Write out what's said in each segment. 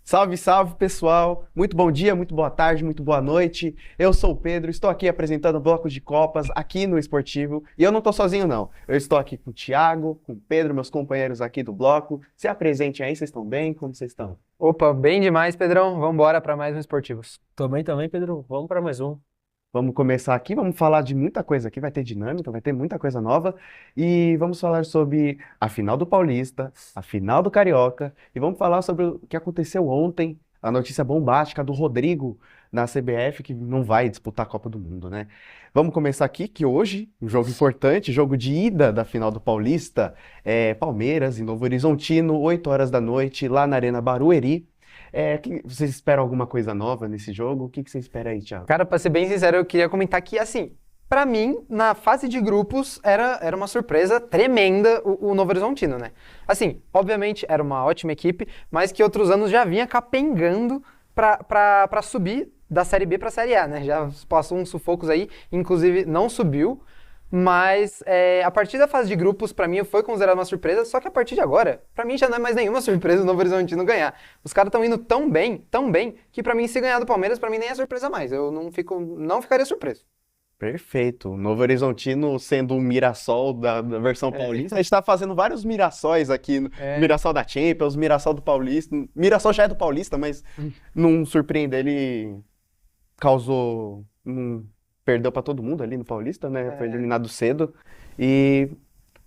Salve, salve, pessoal! Muito bom dia, muito boa tarde, muito boa noite. Eu sou o Pedro, estou aqui apresentando blocos de Copas aqui no Esportivo. E eu não estou sozinho, não. Eu estou aqui com o Thiago, com o Pedro, meus companheiros aqui do bloco. Se apresentem aí, vocês estão bem? Como vocês estão? Opa, bem demais, Pedrão. Vamos embora para mais um Esportivos. Tô bem também, Pedro. Vamos para mais um. Vamos começar aqui, vamos falar de muita coisa aqui, vai ter dinâmica, vai ter muita coisa nova. E vamos falar sobre a final do Paulista, a final do Carioca. E vamos falar sobre o que aconteceu ontem, a notícia bombástica do Rodrigo na CBF, que não vai disputar a Copa do Mundo, né? Vamos começar aqui, que hoje, um jogo importante, jogo de ida da final do Paulista, Palmeiras e Novo Horizontino, 8 horas da noite, lá na Arena Barueri. Vocês esperam alguma coisa nova nesse jogo? O que você espera aí, Thiago? Cara, pra ser bem sincero, eu queria comentar que, assim, pra mim, na fase de grupos, era uma surpresa tremenda o Novo Horizontino, né? Assim, obviamente, era uma ótima equipe, mas que outros anos já vinha capengando pra subir da Série B pra Série A, né? Já passou uns sufocos aí, inclusive não subiu. Mas a partir da fase de grupos, pra mim, foi considerado uma surpresa, só que a partir de agora, pra mim já não é mais nenhuma surpresa o Novo Horizontino ganhar. Os caras estão indo tão bem, que pra mim, se ganhar do Palmeiras, pra mim nem é surpresa mais. Eu não ficaria surpreso. Perfeito. O Novo Horizontino sendo um Mirassol da versão paulista. A gente tá fazendo vários Mirassóis aqui. Mirassol da Champions, Mirassol do Paulista. Mirassol já é do Paulista, mas não surpreende. Ele causou... perdeu pra todo mundo ali no Paulista, né? Foi eliminado cedo. E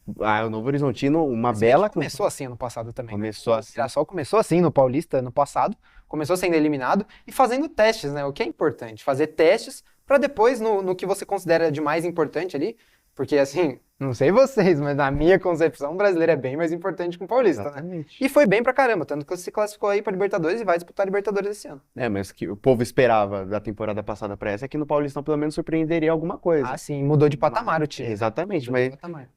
o Novo Horizontino, uma bela... Começou assim ano passado também. Começou assim. O Mirassol começou assim no Paulista ano passado, começou sendo eliminado e fazendo testes, né? O que é importante, fazer testes pra depois, no que você considera de mais importante ali, porque assim, não sei vocês, mas na minha concepção, o brasileiro é bem mais importante que o paulista, Exatamente. né? E foi bem pra caramba, tanto que se classificou aí pra Libertadores e vai disputar a Libertadores esse ano. Mas que o povo esperava da temporada passada pra essa é que no Paulistão pelo menos surpreenderia alguma coisa. Ah, sim, mudou de patamar o time. Exatamente, Mudou de mas patamar.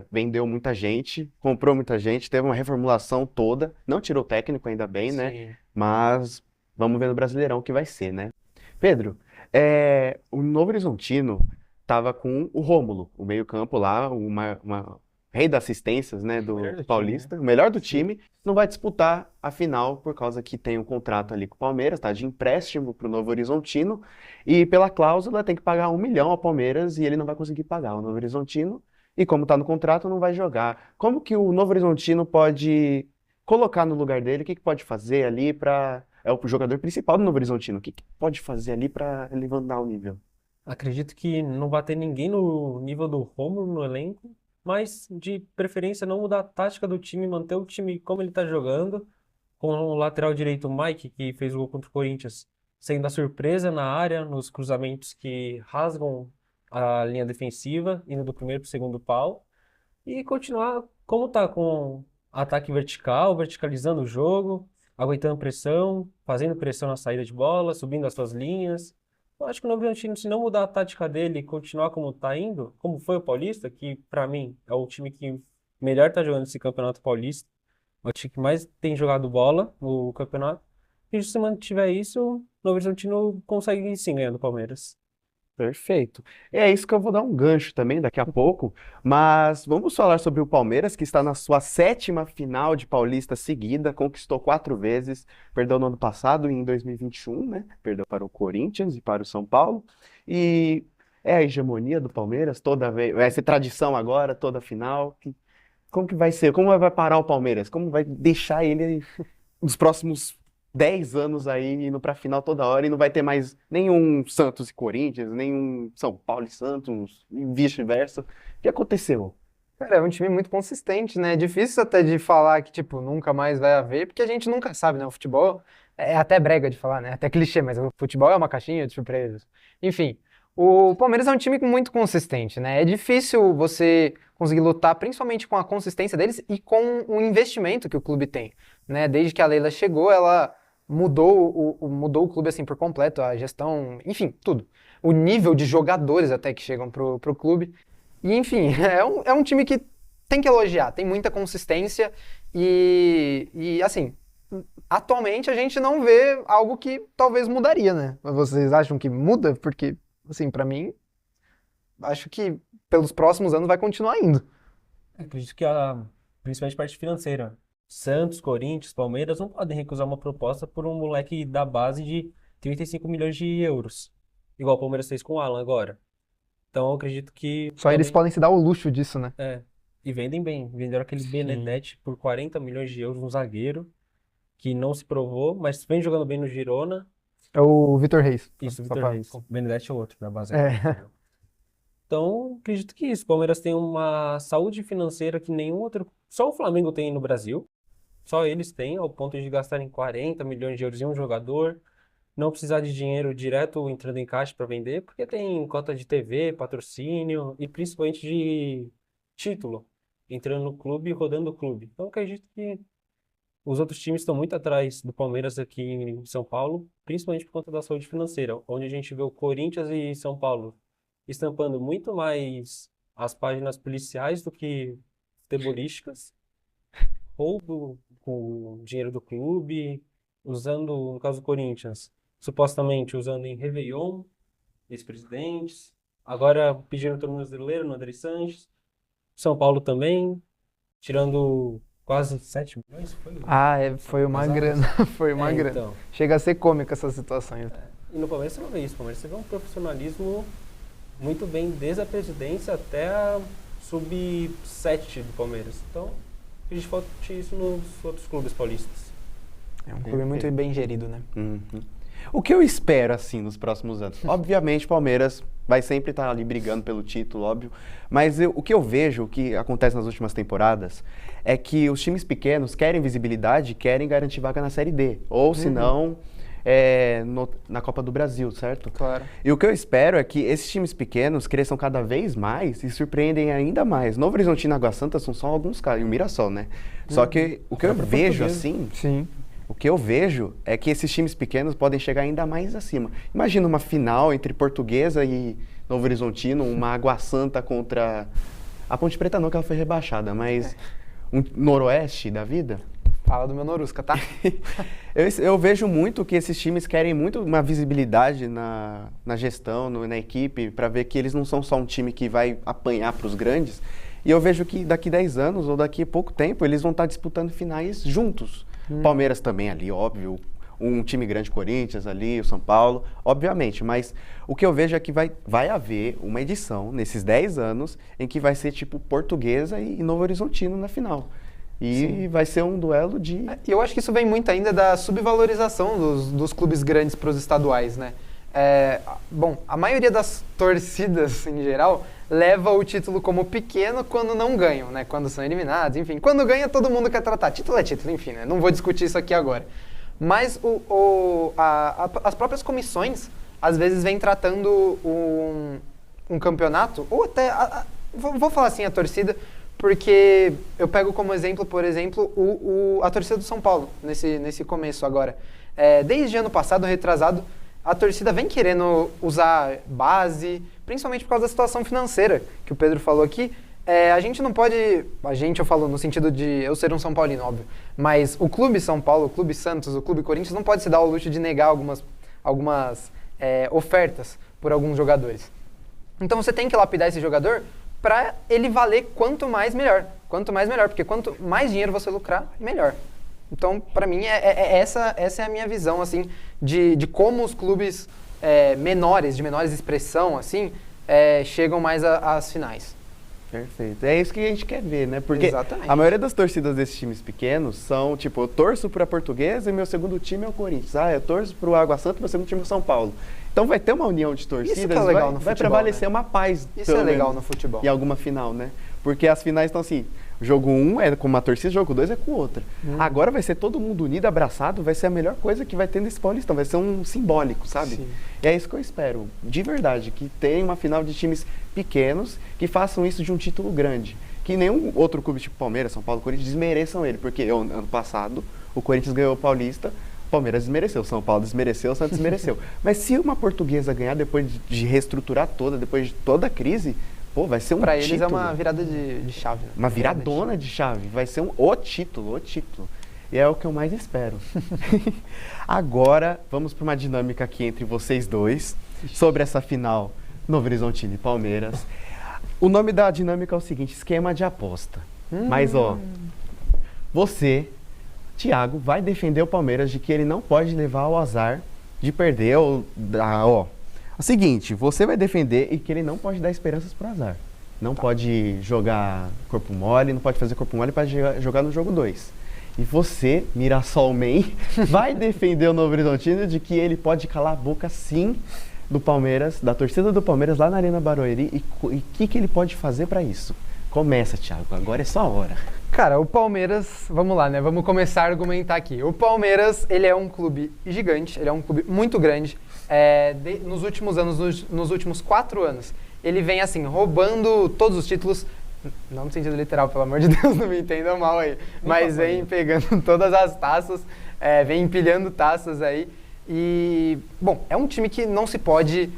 vendeu muita gente, comprou muita gente, teve uma reformulação toda, não tirou o técnico ainda bem, né? Sim. Mas vamos ver no Brasileirão o que vai ser, né? Pedro, o Novo Horizontino tava com o Rômulo, o meio-campo lá, uma rei das assistências, né, do Melhor do time, Paulista, né? o melhor do time, não vai disputar a final por causa que tem um contrato ali com o Palmeiras, tá de empréstimo pro Novo Horizontino, e pela cláusula tem que pagar 1 milhão ao Palmeiras e ele não vai conseguir pagar o Novo Horizontino, e como tá no contrato, não vai jogar. Como que o Novo Horizontino pode colocar no lugar dele, o que pode fazer ali para... É o jogador principal do Novo Horizontino, o que pode fazer ali para levantar o nível? Acredito que não vai ter ninguém no nível do Romulo no elenco, mas de preferência não mudar a tática do time, manter o time como ele tá jogando, com o lateral direito Mike, que fez o gol contra o Corinthians, sendo a surpresa na área, nos cruzamentos que rasgam a linha defensiva, indo do primeiro para o segundo pau, e continuar como tá, com ataque vertical, verticalizando o jogo, aguentando pressão, fazendo pressão na saída de bola, subindo as suas linhas. Eu acho que o Novo Horizontino, se não mudar a tática dele e continuar como tá indo, como foi o Paulista, que pra mim é o time que melhor tá jogando esse Campeonato Paulista, é o time que mais tem jogado bola no campeonato, e se mantiver isso, o Novo Horizontino consegue sim ganhar do Palmeiras. Perfeito. É isso que eu vou dar um gancho também daqui a pouco, mas vamos falar sobre o Palmeiras, que está na sua 7ª final de Paulista seguida, conquistou 4 vezes, perdeu no ano passado, em 2021, né? Perdeu para o Corinthians e para o São Paulo, e é a hegemonia do Palmeiras toda vez, vai ser tradição agora, toda final. Como que vai ser? Como vai parar o Palmeiras? Como vai deixar ele nos próximos 10 anos aí indo pra final toda hora e não vai ter mais nenhum Santos e Corinthians, nenhum São Paulo e Santos e vice-versa? O que aconteceu? Cara, é um time muito consistente, né? É difícil até de falar que, tipo, nunca mais vai haver, porque a gente nunca sabe, né? O futebol é até brega de falar, né? Até clichê, mas o futebol é uma caixinha de surpresas. Enfim, o Palmeiras é um time muito consistente, né? É difícil você conseguir lutar, principalmente com a consistência deles e com o investimento que o clube tem, né? Desde que a Leila chegou, ela mudou o clube, assim, por completo, a gestão, enfim, tudo. O nível de jogadores até que chegam pro clube. E, enfim, é um time que tem que elogiar, tem muita consistência e, assim, atualmente a gente não vê algo que talvez mudaria, né? Vocês acham que muda? Porque, assim, pra mim, acho que pelos próximos anos vai continuar indo. Acredito que principalmente a parte financeira. Santos, Corinthians, Palmeiras não podem recusar uma proposta por um moleque da base de 35 milhões de euros, igual o Palmeiras fez com o Alan agora. Então eu acredito que Só eles também, podem se dar o luxo disso, né? e vendem bem. Venderam aquele Benedetti por 40 milhões de euros, um zagueiro que não se provou, mas vem jogando bem no Girona. É o Vitor Reis. Isso, Só Vitor pra- Reis. Benedetti é outro da base. É. Então, acredito que isso. O Palmeiras tem uma saúde financeira que nenhum outro. Só o Flamengo tem no Brasil. Só eles têm, ao ponto de gastarem 40 milhões de euros em um jogador. Não precisar de dinheiro direto entrando em caixa para vender, porque tem cota de TV, patrocínio e principalmente de título entrando no clube e rodando o clube. Então, acredito que os outros times estão muito atrás do Palmeiras aqui em São Paulo, principalmente por conta da saúde financeira, onde a gente vê o Corinthians e São Paulo estampando muito mais as páginas policiais do que futebolísticas, roubo com o dinheiro do clube, usando, no caso do Corinthians, supostamente usando em Réveillon, ex-presidentes, agora pedindo tornozeleiro no André Sanches, São Paulo também, tirando quase 7 milhões, foi? Foi uma Mas, grana. Foi uma grana. Então. Chega a ser cômica essas situações. E no Palmeiras você não vê isso. No Palmeiras você vê um profissionalismo muito bem desde a presidência até a sub-7 do Palmeiras. Então, a gente falta isso nos outros clubes paulistas. É um clube muito bem gerido, né? Uhum. O que eu espero, assim, nos próximos anos? Obviamente, o Palmeiras vai sempre estar ali brigando pelo título, óbvio. Mas o que eu vejo, o que acontece nas últimas temporadas, é que os times pequenos querem visibilidade, querem garantir vaga na Série D. Ou, se não, na Copa do Brasil, certo? Claro. E o que eu espero é que esses times pequenos cresçam cada vez mais e surpreendem ainda mais. Novo Horizontino e Água Santa são só alguns casos, e o Mirassol, né? Só que o que eu vejo, assim... Sim. O que eu vejo é que esses times pequenos podem chegar ainda mais acima. Imagina uma final entre Portuguesa e Novo Horizontino, uma Água Santa contra... A Ponte Preta não, que ela foi rebaixada, mas um Noroeste da vida. Fala do meu Norusca, tá? Eu vejo muito que esses times querem muito uma visibilidade na gestão, na equipe, para ver que eles não são só um time que vai apanhar para os grandes. E eu vejo que daqui 10 anos ou daqui a pouco tempo eles vão estar disputando finais juntos. Palmeiras também ali, óbvio, um time grande, Corinthians ali, o São Paulo, obviamente, mas o que eu vejo é que vai haver uma edição nesses 10 anos em que vai ser tipo Portuguesa e Novo Horizontino na final. E vai ser um duelo de... E eu acho que isso vem muito ainda da subvalorização dos clubes grandes para os estaduais, né? Bom, a maioria das torcidas, em geral, leva o título como pequeno quando não ganham, né? Quando são eliminados, enfim. Quando ganha, todo mundo quer tratar. Título é título, enfim, né? Não vou discutir isso aqui agora. Mas as próprias comissões, às vezes, vêm tratando um campeonato, ou até, vou falar assim, a torcida, porque eu pego como exemplo, por exemplo, a torcida do São Paulo, nesse começo agora. Desde ano passado, retrasado, a torcida vem querendo usar base, principalmente por causa da situação financeira, que o Pedro falou aqui. A gente não pode... eu falo no sentido de eu ser um São Paulino, óbvio. Mas o Clube São Paulo, o Clube Santos, o Clube Corinthians não pode se dar ao luxo de negar algumas ofertas por alguns jogadores. Então você tem que lapidar esse jogador para ele valer quanto mais melhor. Quanto mais melhor, porque quanto mais dinheiro você lucrar, melhor. Então, para mim, essa é a minha visão, assim, de como os clubes de menores expressão, assim, chegam mais às finais. Perfeito. É isso que a gente quer ver, né? Porque Exatamente. a maioria das torcidas desses times pequenos são, tipo, eu torço para a Portuguesa e meu segundo time é o Corinthians. Eu torço para o Água Santa e meu segundo time é o São Paulo. Então vai ter uma união de torcidas, Isso que é legal no vai futebol, prevalecer né? uma paz. Isso pelo é legal menos, no futebol. em alguma final, né? Porque as finais estão assim, jogo 1 é com uma torcida, jogo 2 é com outra. Agora vai ser todo mundo unido, abraçado, vai ser a melhor coisa que vai ter nesse Paulistão, vai ser um simbólico, sabe? Sim. E é isso que eu espero, de verdade, que tenha uma final de times pequenos que façam isso de um título grande. Que nenhum outro clube tipo Palmeiras, São Paulo, Corinthians desmereçam ele, porque ano passado o Corinthians ganhou o Paulista, Palmeiras desmereceu, São Paulo desmereceu, Santos desmereceu. Mas se uma Portuguesa ganhar depois de reestruturar toda, depois de toda a crise, pô, vai ser um Pra título. eles é uma virada de chave. Né? Uma viradona de chave. Vai ser o título. E é o que eu mais espero. Agora, vamos para uma dinâmica aqui entre vocês dois, sobre essa final Novo Horizontino e Palmeiras. O nome da dinâmica é o seguinte, esquema de aposta. Mas, ó, você Thiago vai defender o Palmeiras de que ele não pode levar o azar de perder ó. É o seguinte, você vai defender e que ele não pode dar esperanças pro azar. Não pode jogar corpo mole, não pode fazer corpo mole para jogar no jogo 2. E você, Mirassol Man, vai defender o Novo Horizontino de que ele pode calar a boca sim do Palmeiras, da torcida do Palmeiras lá na Arena Barueri e o que ele pode fazer para isso. Começa, Thiago, agora é só a hora. Cara, o Palmeiras, vamos lá, né? Vamos começar a argumentar aqui. O Palmeiras, ele é um clube gigante, ele é um clube muito grande. Nos últimos anos, nos últimos 4 anos, ele vem assim, roubando todos os títulos, não no sentido literal, pelo amor de Deus, não me entendam mal aí, mas vem pegando todas as taças, vem empilhando taças aí. E, bom, é um time que não se pode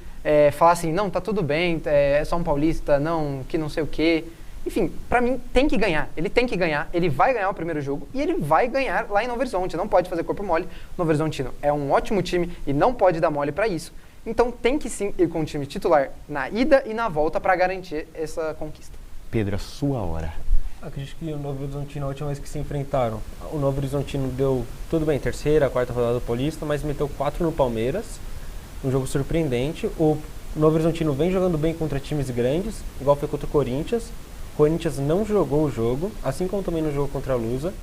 falar assim, não, tá tudo bem, é só um paulista, não, que não sei o quê. Enfim, pra mim tem que ganhar, ele tem que ganhar, ele vai ganhar o primeiro jogo e ele vai ganhar lá em Novo Horizonte, não pode fazer corpo mole. O Novo Horizontino é um ótimo time e não pode dar mole pra isso. Então tem que sim ir com o time titular na ida e na volta pra garantir essa conquista. Pedro, a sua hora. Acredito que o Novo Horizontino, a última vez que se enfrentaram, o Novo Horizontino deu, tudo bem, terceira, quarta rodada do Paulista, mas meteu 4 no Palmeiras, um jogo surpreendente. O Novo Horizontino vem jogando bem contra times grandes, igual foi contra o Corinthians. O Corinthians não jogou o jogo, assim como também não jogou contra a Lusa.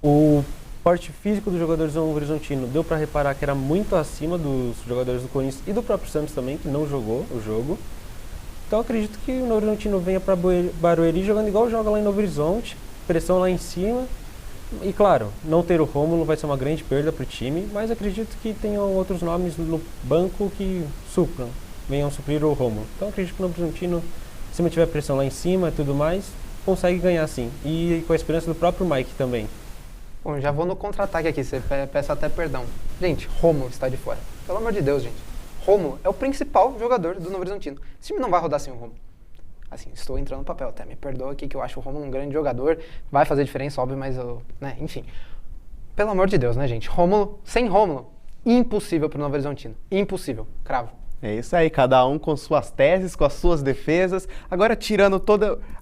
O porte físico dos jogadores do Novo Horizontino deu para reparar que era muito acima dos jogadores do Corinthians e do próprio Santos também, que não jogou o jogo. Então acredito que o Novo Horizontino venha para Barueri jogando igual joga lá em Novo Horizonte, pressão lá em cima. E claro, não ter o Rômulo vai ser uma grande perda para o time, mas acredito que tenham outros nomes no banco que venham suprir o Rômulo. Então acredito que o Novo Horizontino, se mantiver pressão lá em cima e tudo mais, consegue ganhar sim. E com a experiência do próprio Mike também. Bom, já vou no contra-ataque aqui, você peça até perdão. Gente, Rômulo está de fora. Pelo amor de Deus, gente. Rômulo é o principal jogador do Novo Horizontino. Esse time não vai rodar sem o Rômulo. Assim, estou entrando no papel até, me perdoa aqui que eu acho o Rômulo um grande jogador. Vai fazer diferença, óbvio, mas enfim. Pelo amor de Deus, né, gente? Rômulo, sem Rômulo, impossível para o Novo Horizontino. Impossível, cravo. É isso aí, cada um com suas teses, com as suas defesas. Agora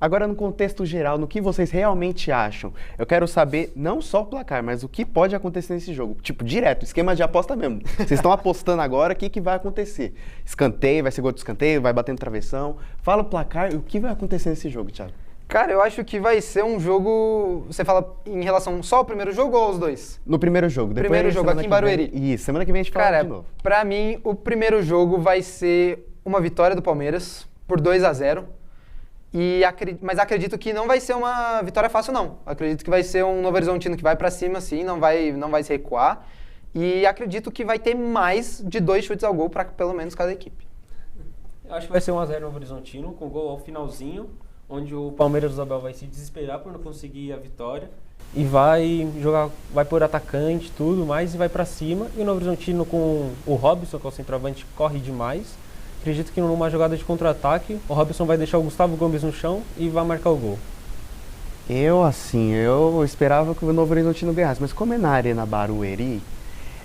agora no contexto geral, no que vocês realmente acham. Eu quero saber não só o placar, mas o que pode acontecer nesse jogo. Tipo, direto, esquema de aposta mesmo. Vocês estão apostando agora, o que vai acontecer? Escanteio, vai ser gol de escanteio, vai bater no travessão. Fala o placar e o que vai acontecer nesse jogo, Thiago? Cara, eu acho que vai ser um jogo... Você fala em relação só ao primeiro jogo ou aos dois? No primeiro jogo. Depois, primeiro jogo aqui em Barueri. Isso, semana que vem a gente fala de novo. Pra mim, o primeiro jogo vai ser uma vitória do Palmeiras por 2-0. Mas acredito que não vai ser uma vitória fácil, não. Acredito que vai ser um Novo Horizontino que vai pra cima, sim, não vai se recuar. E acredito que vai ter mais de 2 chutes ao gol pra pelo menos cada equipe. Eu acho que vai ser 1-0 Novo Horizontino, com gol ao finalzinho, onde o Palmeiras do Abel vai se desesperar por não conseguir a vitória e vai por atacante tudo mais e vai pra cima. E o Novo Horizontino com o Robson, que é o centroavante, corre demais. Acredito que numa jogada de contra-ataque, o Robson vai deixar o Gustavo Gomes no chão e vai marcar o gol. Eu esperava que o Novo Horizontino ganhasse, mas como é na Arena Barueri,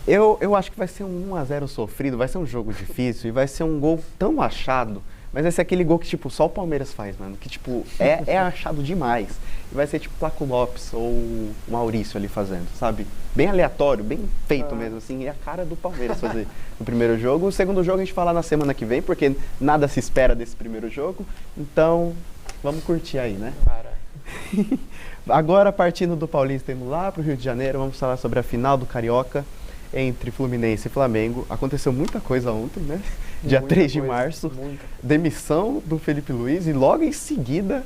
eu acho que vai ser um 1-0 sofrido, vai ser um jogo difícil e vai ser um gol tão achado. Mas vai ser aquele gol que, tipo, só o Palmeiras faz, mano. Que, tipo, é achado demais. E vai ser, tipo, Flaco Lopes ou o Maurício ali fazendo, sabe? Bem aleatório, bem feito mesmo, assim. É a cara do Palmeiras fazer no primeiro jogo. O segundo jogo a gente fala na semana que vem, porque nada se espera desse primeiro jogo. Então, vamos curtir aí, né? Agora, partindo do Paulista, indo lá pro Rio de Janeiro, vamos falar sobre a final do Carioca entre Fluminense e Flamengo. Aconteceu muita coisa ontem, né? Dia 3 de março, demissão do Felipe Luiz e logo em seguida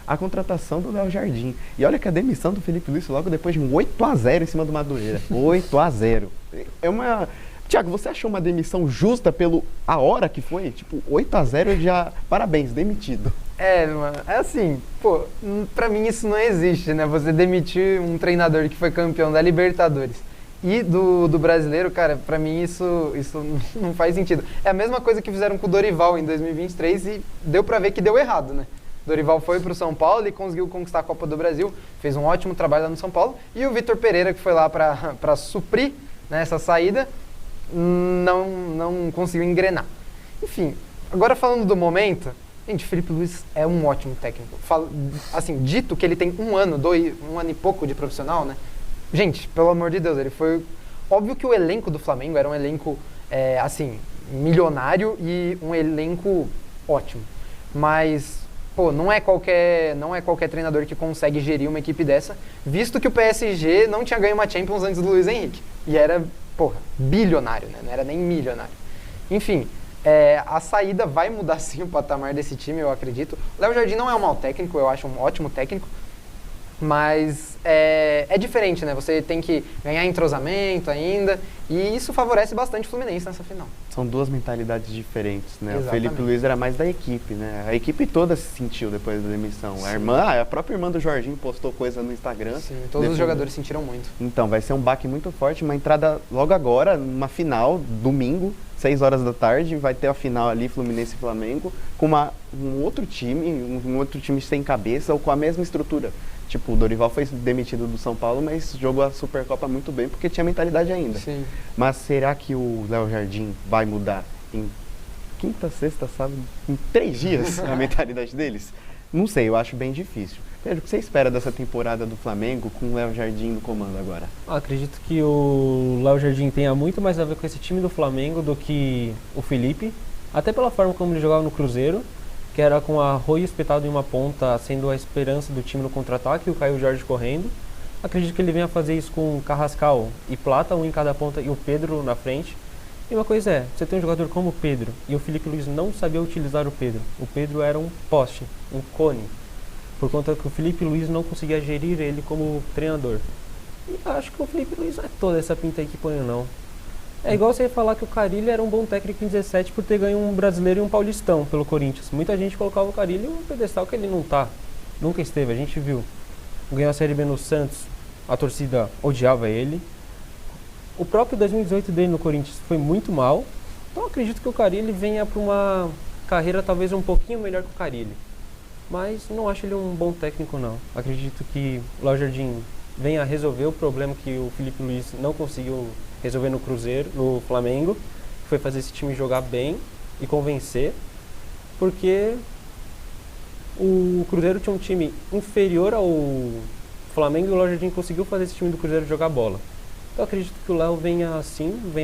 a contratação do Léo Jardim. E olha que a demissão do Felipe Luiz logo depois de um 8-0 em cima do Madureira. 8-0. Thiago, você achou uma demissão justa a hora que foi? Tipo, 8-0 já, parabéns, demitido. Mano, é assim, pô, pra mim isso não existe, né? Você demitir um treinador que foi campeão da Libertadores e do brasileiro, cara, pra mim isso não faz sentido. É a mesma coisa que fizeram com o Dorival em 2023 e deu pra ver que deu errado, né? Dorival foi pro São Paulo e conseguiu conquistar a Copa do Brasil, fez um ótimo trabalho lá no São Paulo. E o Vitor Pereira, que foi lá pra suprir, né, essa saída, não conseguiu engrenar. Enfim, agora falando do momento, gente, Felipe Luiz é um ótimo técnico. Assim, dito que ele tem um ano e pouco de profissional, né? Gente, pelo amor de Deus, ele foi... Óbvio que o elenco do Flamengo era um elenco, assim, milionário e um elenco ótimo. Mas, pô, não é qualquer treinador que consegue gerir uma equipe dessa, visto que o PSG não tinha ganho uma Champions antes do Luiz Henrique. E era, porra, bilionário, né? Não era nem milionário. Enfim, a saída vai mudar sim o patamar desse time, eu acredito. O Léo Jardim não é um mau técnico, eu acho um ótimo técnico. Mas é diferente, né? Você tem que ganhar entrosamento ainda. E isso favorece bastante o Fluminense nessa final. São duas mentalidades diferentes, né? Exatamente. O Felipe Luiz era mais da equipe, né? A equipe toda se sentiu depois da demissão. A própria irmã do Jorginho postou coisa no Instagram. Sim, todos os jogadores sentiram muito. Então, vai ser um baque muito forte, uma entrada logo agora, numa final, domingo, 6 horas da tarde, vai ter a final ali, Fluminense e Flamengo, com um outro time sem cabeça ou com a mesma estrutura. Tipo, o Dorival foi demitido do São Paulo, mas jogou a Supercopa muito bem porque tinha mentalidade ainda. Sim. Mas será que o Léo Jardim vai mudar em quinta, sexta, sábado, em 3 dias a mentalidade deles? Não sei, eu acho bem difícil. Pedro, o que você espera dessa temporada do Flamengo com o Léo Jardim no comando agora? Acredito que o Léo Jardim tenha muito mais a ver com esse time do Flamengo do que o Felipe, até pela forma como ele jogava no Cruzeiro, que era com Arroio espetado em uma ponta, sendo a esperança do time no contra-ataque, e o Caio Jorge correndo. Acredito que ele venha fazer isso com Carrascal e Plata, um em cada ponta, e o Pedro na frente. E uma coisa você tem um jogador como o Pedro, e o Felipe Luiz não sabia utilizar o Pedro. O Pedro era um poste, um cone, por conta que o Felipe Luiz não conseguia gerir ele como treinador. E acho que o Felipe Luiz não é toda essa pinta aí que põe, não. É igual você falar que o Carille era um bom técnico em 17 por ter ganho um brasileiro e um paulistão pelo Corinthians. Muita gente colocava o Carille em um pedestal que ele não tá. Nunca esteve, a gente viu. Ganhou a Série B no Santos, a torcida odiava ele. O próprio 2018 dele no Corinthians foi muito mal. Então acredito que o Carille venha para uma carreira talvez um pouquinho melhor que o Carille. Mas não acho ele um bom técnico, não. Acredito que o Léo Jardim venha resolver o problema que o Felipe Luiz não conseguiu resolver no Cruzeiro, no Flamengo, foi fazer esse time jogar bem e convencer, porque o Cruzeiro tinha um time inferior ao Flamengo e o Léo Jardim conseguiu fazer esse time do Cruzeiro jogar bola. Então acredito que o Léo venha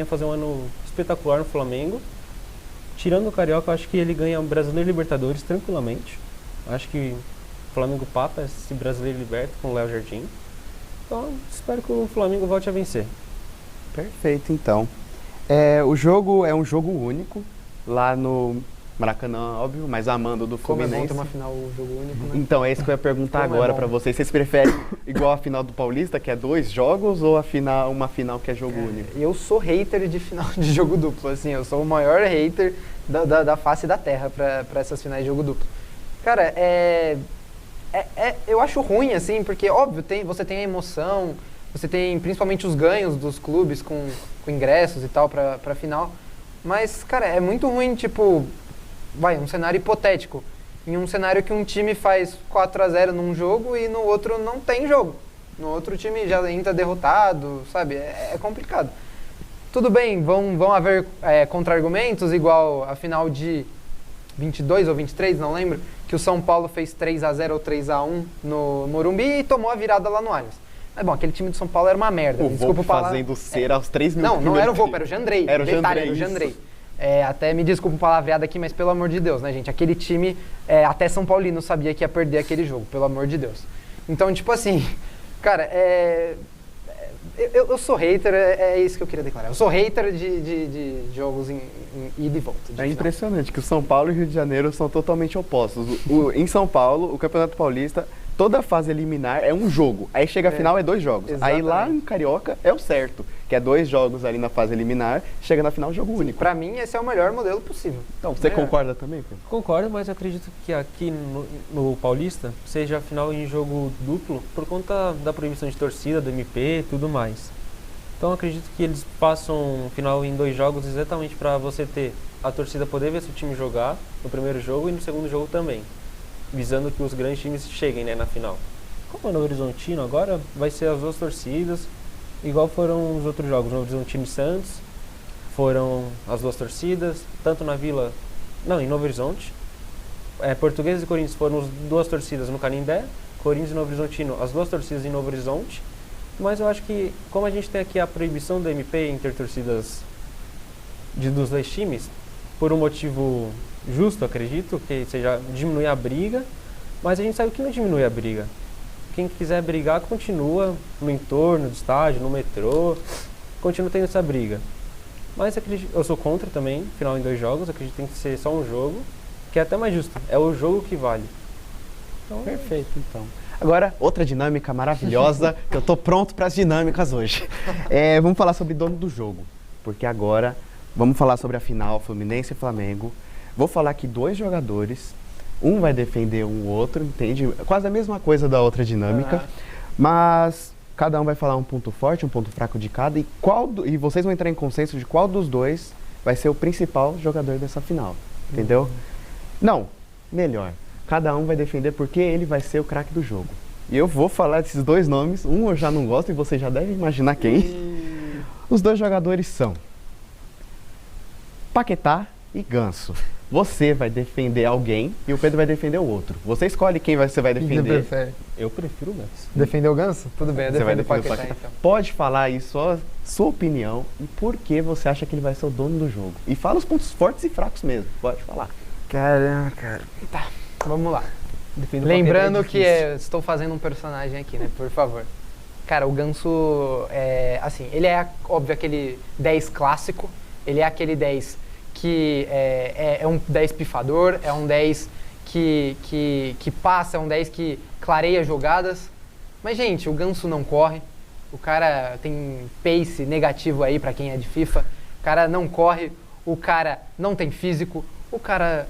fazer um ano espetacular no Flamengo. Tirando o Carioca, eu acho que ele ganha Brasileiro e Libertadores tranquilamente. Acho que o Flamengo papa esse Brasileiro Liberta com o Léo Jardim. Então espero que o Flamengo volte a vencer. Perfeito, então. O jogo é um jogo único, lá no Maracanã, óbvio, mas amando do Como é bom Fluminense. ter uma final jogo único, né? Então, é isso que eu ia perguntar Como é agora bom. pra vocês. Vocês preferem igual a final do Paulista, que é 2 jogos, ou uma final que é jogo único? Eu sou hater de final de jogo duplo, assim, eu sou o maior hater da face da terra pra essas finais de jogo duplo. Cara, eu acho ruim, assim, porque, óbvio, você tem a emoção, você tem principalmente os ganhos dos clubes com ingressos e tal pra final, mas, cara, é muito ruim, tipo, um cenário hipotético, em um cenário que um time faz 4-0 num jogo e no outro não tem jogo. No outro time já entra derrotado, sabe? É complicado. Tudo bem, vão haver contra-argumentos, igual a final de 22 ou 23, não lembro, que o São Paulo fez 3-0 ou 3-1 no Morumbi e tomou a virada lá no Allianz. Mas, bom, aquele time do São Paulo era uma merda. O Desculpa Volpe fazendo cera aos 3 minutos. Não era o Volpe, era o Jandrei. Era o Detalhe, Jandrei, era o isso. Jandrei. Até me desculpa o palavreado aqui, mas pelo amor de Deus, né, gente? Aquele time, até São Paulino sabia que ia perder aquele jogo, pelo amor de Deus. Então, tipo assim, cara, eu sou hater, é isso que eu queria declarar. Eu sou hater de jogos em ida e volta. de É final. impressionante que o São Paulo e o Rio de Janeiro são totalmente opostos. Em São Paulo, o Campeonato Paulista, toda fase eliminar é um jogo. Aí chega a final, é 2 jogos. Aí lá Exatamente. em Carioca é o certo, que é 2 jogos ali na fase eliminar, chega na final, jogo único. Pra mim, esse é o melhor modelo possível. Então, você Melhor. concorda também, Pedro? Concordo, mas acredito que aqui no Paulista seja a final em jogo duplo por conta da proibição de torcida, do MP e tudo mais. Então acredito que eles passam final em 2 jogos exatamente para você ter a torcida poder ver seu time jogar no primeiro jogo e no segundo jogo também, visando que os grandes times cheguem, né, na final. Como é no Horizontino agora, vai ser as 2 torcidas, igual foram os outros jogos. No Horizontino e Santos foram as 2 torcidas, tanto na Vila, não, em Novo Horizonte. Portugueses e Corinthians foram as 2 torcidas no Canindé, Corinthians e Novo Horizontino, as 2 torcidas em Novo Horizonte. Mas eu acho que, como a gente tem aqui a proibição do MP intertorcidas dos dois times, por um motivo justo, acredito, que seja diminuir a briga, mas a gente sabe que não diminui a briga. Quem quiser brigar, continua no entorno do estádio, no metrô, continua tendo essa briga. Mas eu sou contra também, final em 2 jogos, acredito que tem que ser só um jogo, que é até mais justo, é o jogo que vale. Então, perfeito, então. Agora, outra dinâmica maravilhosa, que eu tô pronto para as dinâmicas hoje. Vamos falar sobre dono do jogo, porque agora vamos falar sobre a final Fluminense e Flamengo. Vou falar que 2 jogadores, um vai defender um outro, entende? Quase a mesma coisa da outra dinâmica, mas cada um vai falar um ponto forte, um ponto fraco de cada, e vocês vão entrar em consenso de qual dos 2 vai ser o principal jogador dessa final, entendeu? Não, melhor. Cada um vai defender porque ele vai ser o craque do jogo. E eu vou falar desses 2 nomes, um eu já não gosto e você já deve imaginar quem. Os 2 jogadores são Paquetá e Ganso. Você vai defender alguém e o Pedro vai defender o outro. Você escolhe quem você vai defender. Eu prefiro o Ganso. Defender o Ganso? Tudo bem, eu Você vai defendo o defender Paquetá, então. Pode falar aí sua opinião e por que você acha que ele vai ser o dono do jogo. E fala os pontos fortes e fracos mesmo, pode falar. Caramba, cara. Tá, vamos lá. Defendo o Lembrando Paquetá, é que difícil. estou fazendo um personagem aqui, né? Por favor. Cara, o Ganso, assim, ele é, óbvio, aquele 10 clássico. Ele é aquele 10 que é um 10 pifador, é um 10 que passa, é um 10 que clareia jogadas. Mas, gente, o Ganso não corre. O cara tem pace negativo aí pra quem é de FIFA. O cara não corre. O cara não tem físico. O cara,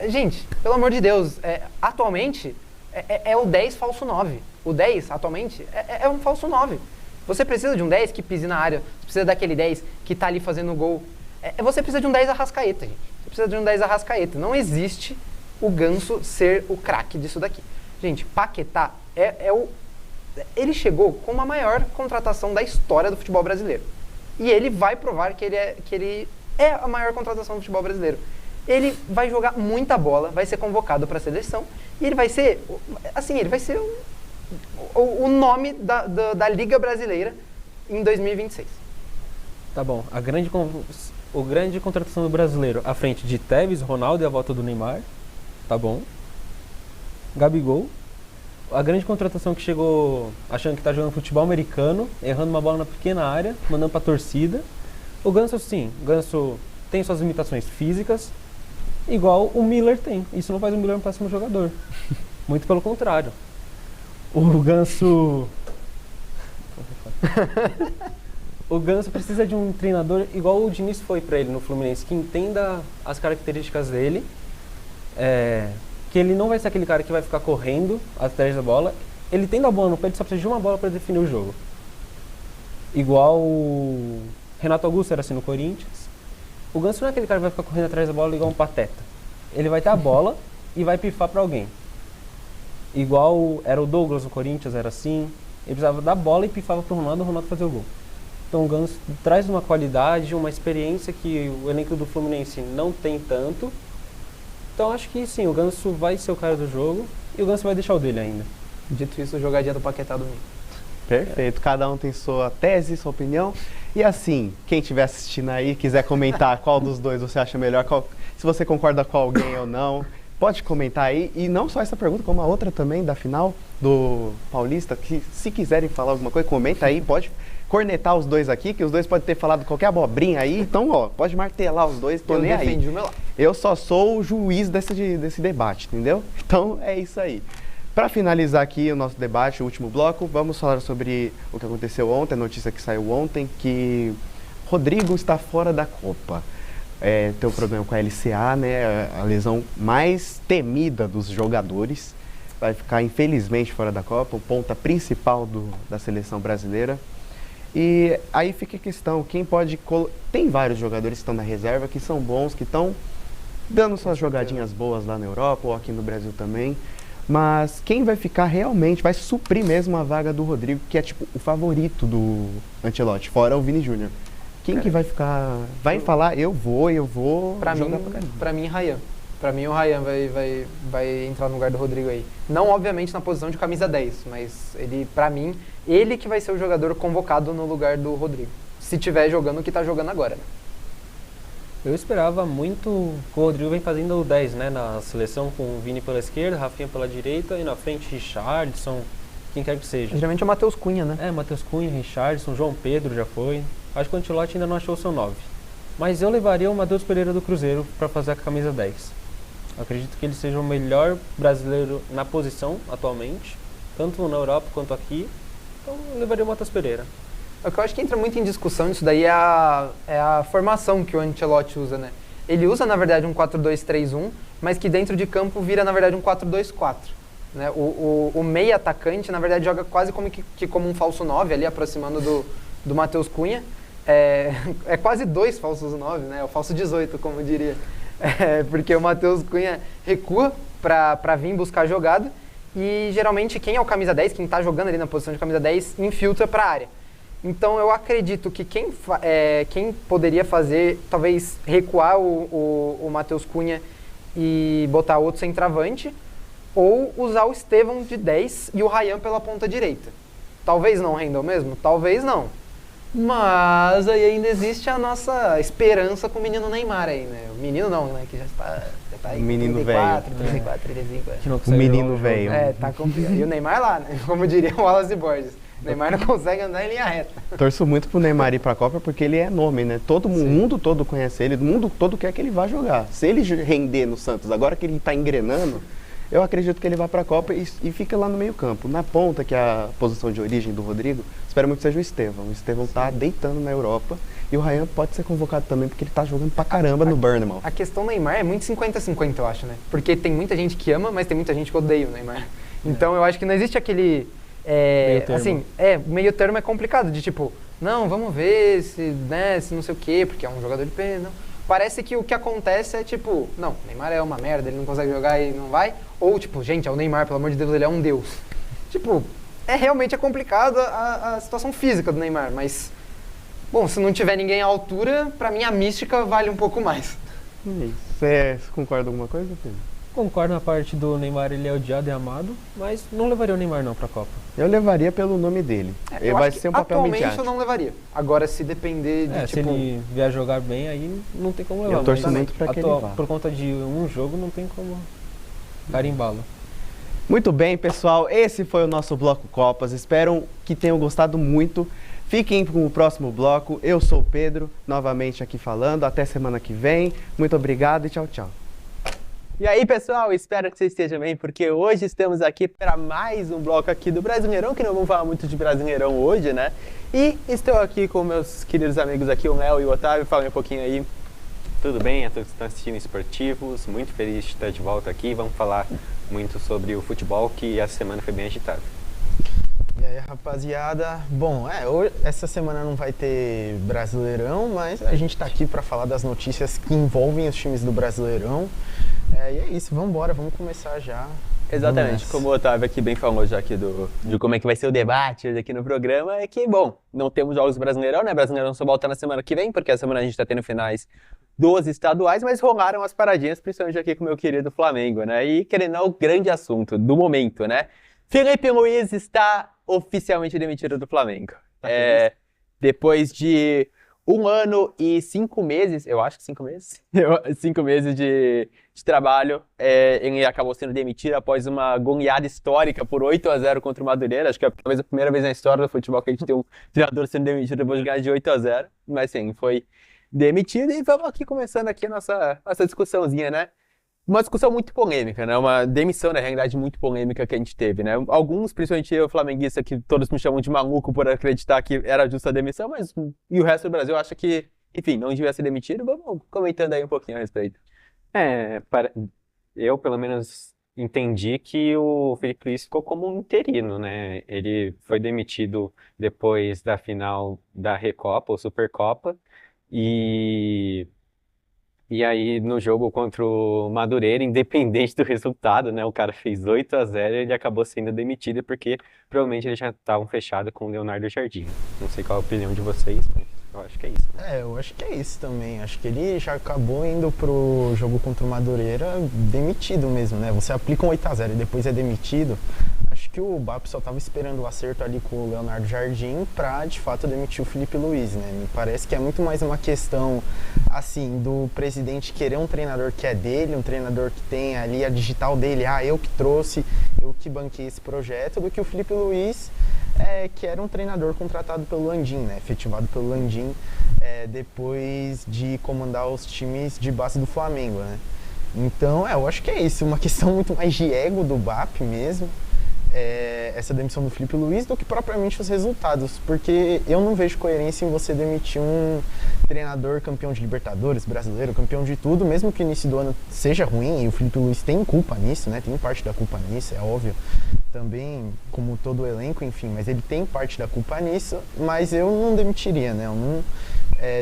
gente, pelo amor de Deus, atualmente é o 10 falso 9. O 10, atualmente, é um falso 9. Você precisa de um 10 que pise na área, você precisa daquele 10 que tá ali fazendo gol. Você precisa de um 10 Arrascaeta, gente. Você precisa de um 10 Arrascaeta. Não existe o Ganso ser o craque disso daqui. Gente, Paquetá ele chegou com a maior contratação da história do futebol brasileiro. E ele vai provar que ele é a maior contratação do futebol brasileiro. Ele vai jogar muita bola, vai ser convocado para a seleção e ele vai ser, assim, o nome da Liga Brasileira em 2026. Tá bom, o grande contratação do brasileiro, à frente de Tevez, Ronaldo e a volta do Neymar, tá bom. Gabigol, a grande contratação que chegou achando que tá jogando futebol americano, errando uma bola na pequena área, mandando pra torcida. O Ganso, sim, o Ganso tem suas limitações físicas, igual o Miller tem. Isso não faz o Miller um péssimo jogador. Muito pelo contrário. O Ganso... O Ganso precisa de um treinador igual o Diniz foi pra ele no Fluminense, que entenda as características dele, que ele não vai ser aquele cara que vai ficar correndo atrás da bola. Ele tendo a bola no pé, ele só precisa de uma bola para definir o jogo. Igual o Renato Augusto era assim no Corinthians. O Ganso não é aquele cara que vai ficar correndo atrás da bola igual um pateta. Ele vai ter a bola e vai pifar para alguém. Igual era o Douglas no Corinthians, era assim. Ele precisava da bola e pifava pro Ronaldo, o Ronaldo fazia o gol. Então o Ganso traz uma qualidade, uma experiência que o elenco do Fluminense não tem tanto. Então acho que sim, o Ganso vai ser o cara do jogo e o Ganso vai deixar o dele ainda. Dito isso, jogadinha do Paquetá domingo. Perfeito, cada um tem sua tese, sua opinião. E assim, quem estiver assistindo aí, quiser comentar qual dos 2 você acha melhor, se você concorda com alguém ou não, pode comentar aí. E não só essa pergunta, como a outra também da final do Paulista, que se quiserem falar alguma coisa, comenta aí, pode cornetar os 2 aqui, que os 2 podem ter falado qualquer abobrinha aí, então pode martelar os 2, tô nem aí. Defendi o meu lado. Eu só sou o juiz desse debate, entendeu? Então é isso aí. Para finalizar aqui o nosso debate, o último bloco, vamos falar sobre o que aconteceu ontem, a notícia que saiu ontem, que Rodrigo está fora da Copa. Tem um problema com a LCA, né? A lesão mais temida dos jogadores. Vai ficar, infelizmente, fora da Copa, o ponta principal da seleção brasileira. E aí fica a questão, quem pode... Tem vários jogadores que estão na reserva, que são bons, que estão dando suas jogadinhas boas lá na Europa ou aqui no Brasil também. Mas quem vai ficar realmente, vai suprir mesmo a vaga do Rodrigo, que é tipo o favorito do Ancelotti, fora o Vini Júnior. Quem que vai ficar... Vai falar, eu vou Pra jogar mim, pra caramba. pra mim, Ryan. Pra mim, o Ryan vai entrar no lugar do Rodrigo aí. Não, obviamente, na posição de camisa 10, mas ele, pra mim, ele que vai ser o jogador convocado no lugar do Rodrigo. Se tiver jogando o que tá jogando agora, né? Eu esperava muito que o Rodrigo vem fazendo o 10, né, na seleção, com o Vini pela esquerda, Rafinha pela direita e na frente Richarlison, quem quer que seja. Geralmente é o Matheus Cunha, né? Matheus Cunha, Richarlison, João Pedro já foi. Acho que o Ancelotti ainda não achou o seu 9. Mas eu levaria o Matheus Pereira do Cruzeiro para fazer a camisa 10. Eu acredito que ele seja o melhor brasileiro na posição atualmente, tanto na Europa quanto aqui. Então eu levaria o Matheus Pereira. O que eu acho que entra muito em discussão isso daí é a formação que o Ancelotti usa, né? Ele usa, na verdade, um 4-2-3-1, mas que dentro de campo vira, na verdade, um 4-2-4. Né? O meia atacante, na verdade, joga quase como um falso 9, ali aproximando do Matheus Cunha. É quase 2 falsos 9, né? É o falso 18, como eu diria. Porque o Matheus Cunha recua para vir buscar a jogada e, geralmente, quem é o camisa 10, quem está jogando ali na posição de camisa 10, infiltra para a área. Então, eu acredito que quem poderia fazer, talvez, recuar o Matheus Cunha e botar outro centroavante, ou usar o Estevão de 10 e o Ryan pela ponta direita. Talvez não renda o mesmo? Talvez não. Mas aí ainda existe a nossa esperança com o menino Neymar aí, né? O menino não, né? Que já está aí. O menino 34, 35. Que não O consegue menino jogar o jogo. velho. Tá complicado. E o Neymar lá, né? Como diria o Wallace Borges. O Neymar não consegue andar em linha reta. Torço muito pro Neymar ir pra Copa porque ele é nome, né? O mundo todo conhece ele, o mundo todo quer que ele vá jogar. Se ele render no Santos, agora que ele tá engrenando, eu acredito que ele vá pra Copa e fica lá no meio campo. Na ponta, que é a posição de origem do Rodrigo, espero muito que seja o Estevão. O Estevão tá deitando na Europa e o Ryan pode ser convocado também porque ele tá jogando pra caramba no Bournemouth. A questão Neymar é muito 50-50, eu acho, né? Porque tem muita gente que ama, mas tem muita gente que odeia o Neymar. Então eu acho que não existe aquele... Meio termo. Assim, meio termo é complicado, de tipo, não, vamos ver se não sei o quê, porque é um jogador de pé, não. Parece que o que acontece é tipo, não, Neymar é uma merda, ele não consegue jogar e não vai. Ou tipo, gente, é o Neymar, pelo amor de Deus, ele é um deus. Tipo, realmente complicado a situação física do Neymar, mas, bom, se não tiver ninguém à altura, pra mim a mística vale um pouco mais. Você concorda com alguma coisa, Pedro? Concordo na parte do Neymar, ele é odiado e amado, mas não levaria o Neymar não pra Copa. Eu levaria pelo nome dele. Ele Eu vai acho que ser um papel atualmente midiático. eu não levaria. Agora, se depender de, Se ele vier jogar bem, aí não tem como levar. Eu torço mas muito pra que ele vá. por conta de um jogo, não tem como carimbá-lo. Muito bem, pessoal. Esse foi o nosso Bloco Copas. Espero que tenham gostado muito. Fiquem com o próximo bloco. Eu sou o Pedro, novamente aqui falando. Até semana que vem. Muito obrigado e tchau, tchau. E aí, pessoal, espero que vocês estejam bem, porque hoje estamos aqui para mais um bloco aqui do Brasileirão, que não vamos falar muito de Brasileirão hoje, né? E estou aqui com meus queridos amigos aqui, o Léo e o Otávio, falem um pouquinho aí. Tudo bem, a todos que estão assistindo Esportivos, muito feliz de estar de volta aqui. Vamos falar muito sobre o futebol, que essa semana foi bem agitado. E aí, rapaziada, bom, essa semana não vai ter Brasileirão, mas a gente tá aqui para falar das notícias que envolvem os times do Brasileirão. E é isso, vamos embora, vamos começar já. Exatamente, como o Otávio aqui bem falou já aqui de como é que vai ser o debate hoje aqui no programa, é que, bom, não temos jogos do Brasileirão, né? Brasileirão só volta na semana que vem, porque a semana a gente tá tendo finais dos estaduais, mas rolaram as paradinhas, principalmente aqui com o meu querido Flamengo, né? E querendo o grande assunto do momento, né? Felipe Luiz está oficialmente demitido do Flamengo. Depois de 1 ano e 5 meses, eu acho que 5 meses, 5 meses de trabalho, ele acabou sendo demitido após uma goleada histórica por 8-0 contra o Madureira. Acho que é talvez a primeira vez na história do futebol que a gente tem um treinador sendo demitido depois de ganhar de 8-0. Mas sim, foi demitido e vamos aqui começando aqui a nossa discussãozinha, né? Uma discussão muito polêmica, né? Uma demissão, na realidade, muito polêmica que a gente teve, né? Alguns, principalmente eu, flamenguista, que todos me chamam de maluco por acreditar que era justa a demissão, mas e o resto do Brasil acha que, enfim, não devia ser demitido. Vamos comentando aí um pouquinho a respeito. Eu pelo menos entendi que o Felipe Luiz ficou como um interino, né? Ele foi demitido depois da final da Recopa, ou Supercopa, e aí, no jogo contra o Madureira, independente do resultado, né? O cara fez 8-0 e ele acabou sendo demitido porque provavelmente eles já estavam fechados com o Leonardo Jardim. Não sei qual a opinião de vocês, mas acho que é isso, né? Eu acho que é isso também. Acho que ele já acabou indo pro jogo contra o Madureira demitido mesmo, né? Você aplica um 8-0 e depois é demitido. Acho que o BAP só estava esperando o acerto ali com o Leonardo Jardim para, de fato, demitir o Felipe Luiz, né? Me parece que é muito mais uma questão, assim, do presidente querer um treinador que é dele, um treinador que tem ali a digital dele, eu que trouxe, eu que banquei esse projeto, do que o Felipe Luiz, que era um treinador contratado pelo Landim, né? Efetivado pelo Landim, depois de comandar os times de base do Flamengo, né? Então, eu acho que é isso, uma questão muito mais de ego do BAP mesmo, essa demissão do Felipe Luiz, do que propriamente os resultados, porque eu não vejo coerência em você demitir um treinador campeão de Libertadores, brasileiro, campeão de tudo, mesmo que o início do ano seja ruim, e o Felipe Luiz tem culpa nisso, né? Tem parte da culpa nisso, é óbvio, também como todo o elenco, enfim, mas ele tem parte da culpa nisso, mas eu não demitiria, né? Eu não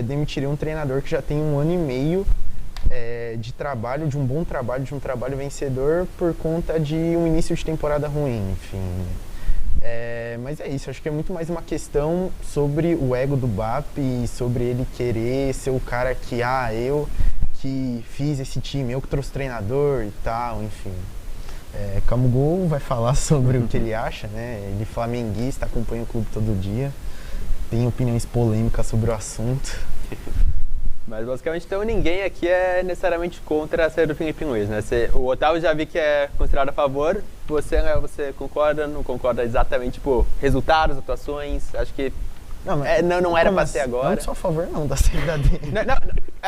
demitiria um treinador que já tem 1 ano e meio de trabalho, de um bom trabalho, de um trabalho vencedor por conta de um início de temporada ruim, enfim. Mas é isso, acho que é muito mais uma questão sobre o ego do BAP e sobre ele querer ser o cara que, eu que fiz esse time, eu que trouxe treinador e tal, enfim. Camugol vai falar sobre o que ele acha, né? Ele é flamenguista, acompanha o clube todo dia, tem opiniões polêmicas sobre o assunto. Mas basicamente, então, ninguém aqui é necessariamente contra a saída do Felipe Luiz, né? O Otávio já vi que é considerado a favor, você concorda, não concorda exatamente, resultados, atuações, acho que não era pra ser agora. Eu não sou a favor não da saída dele.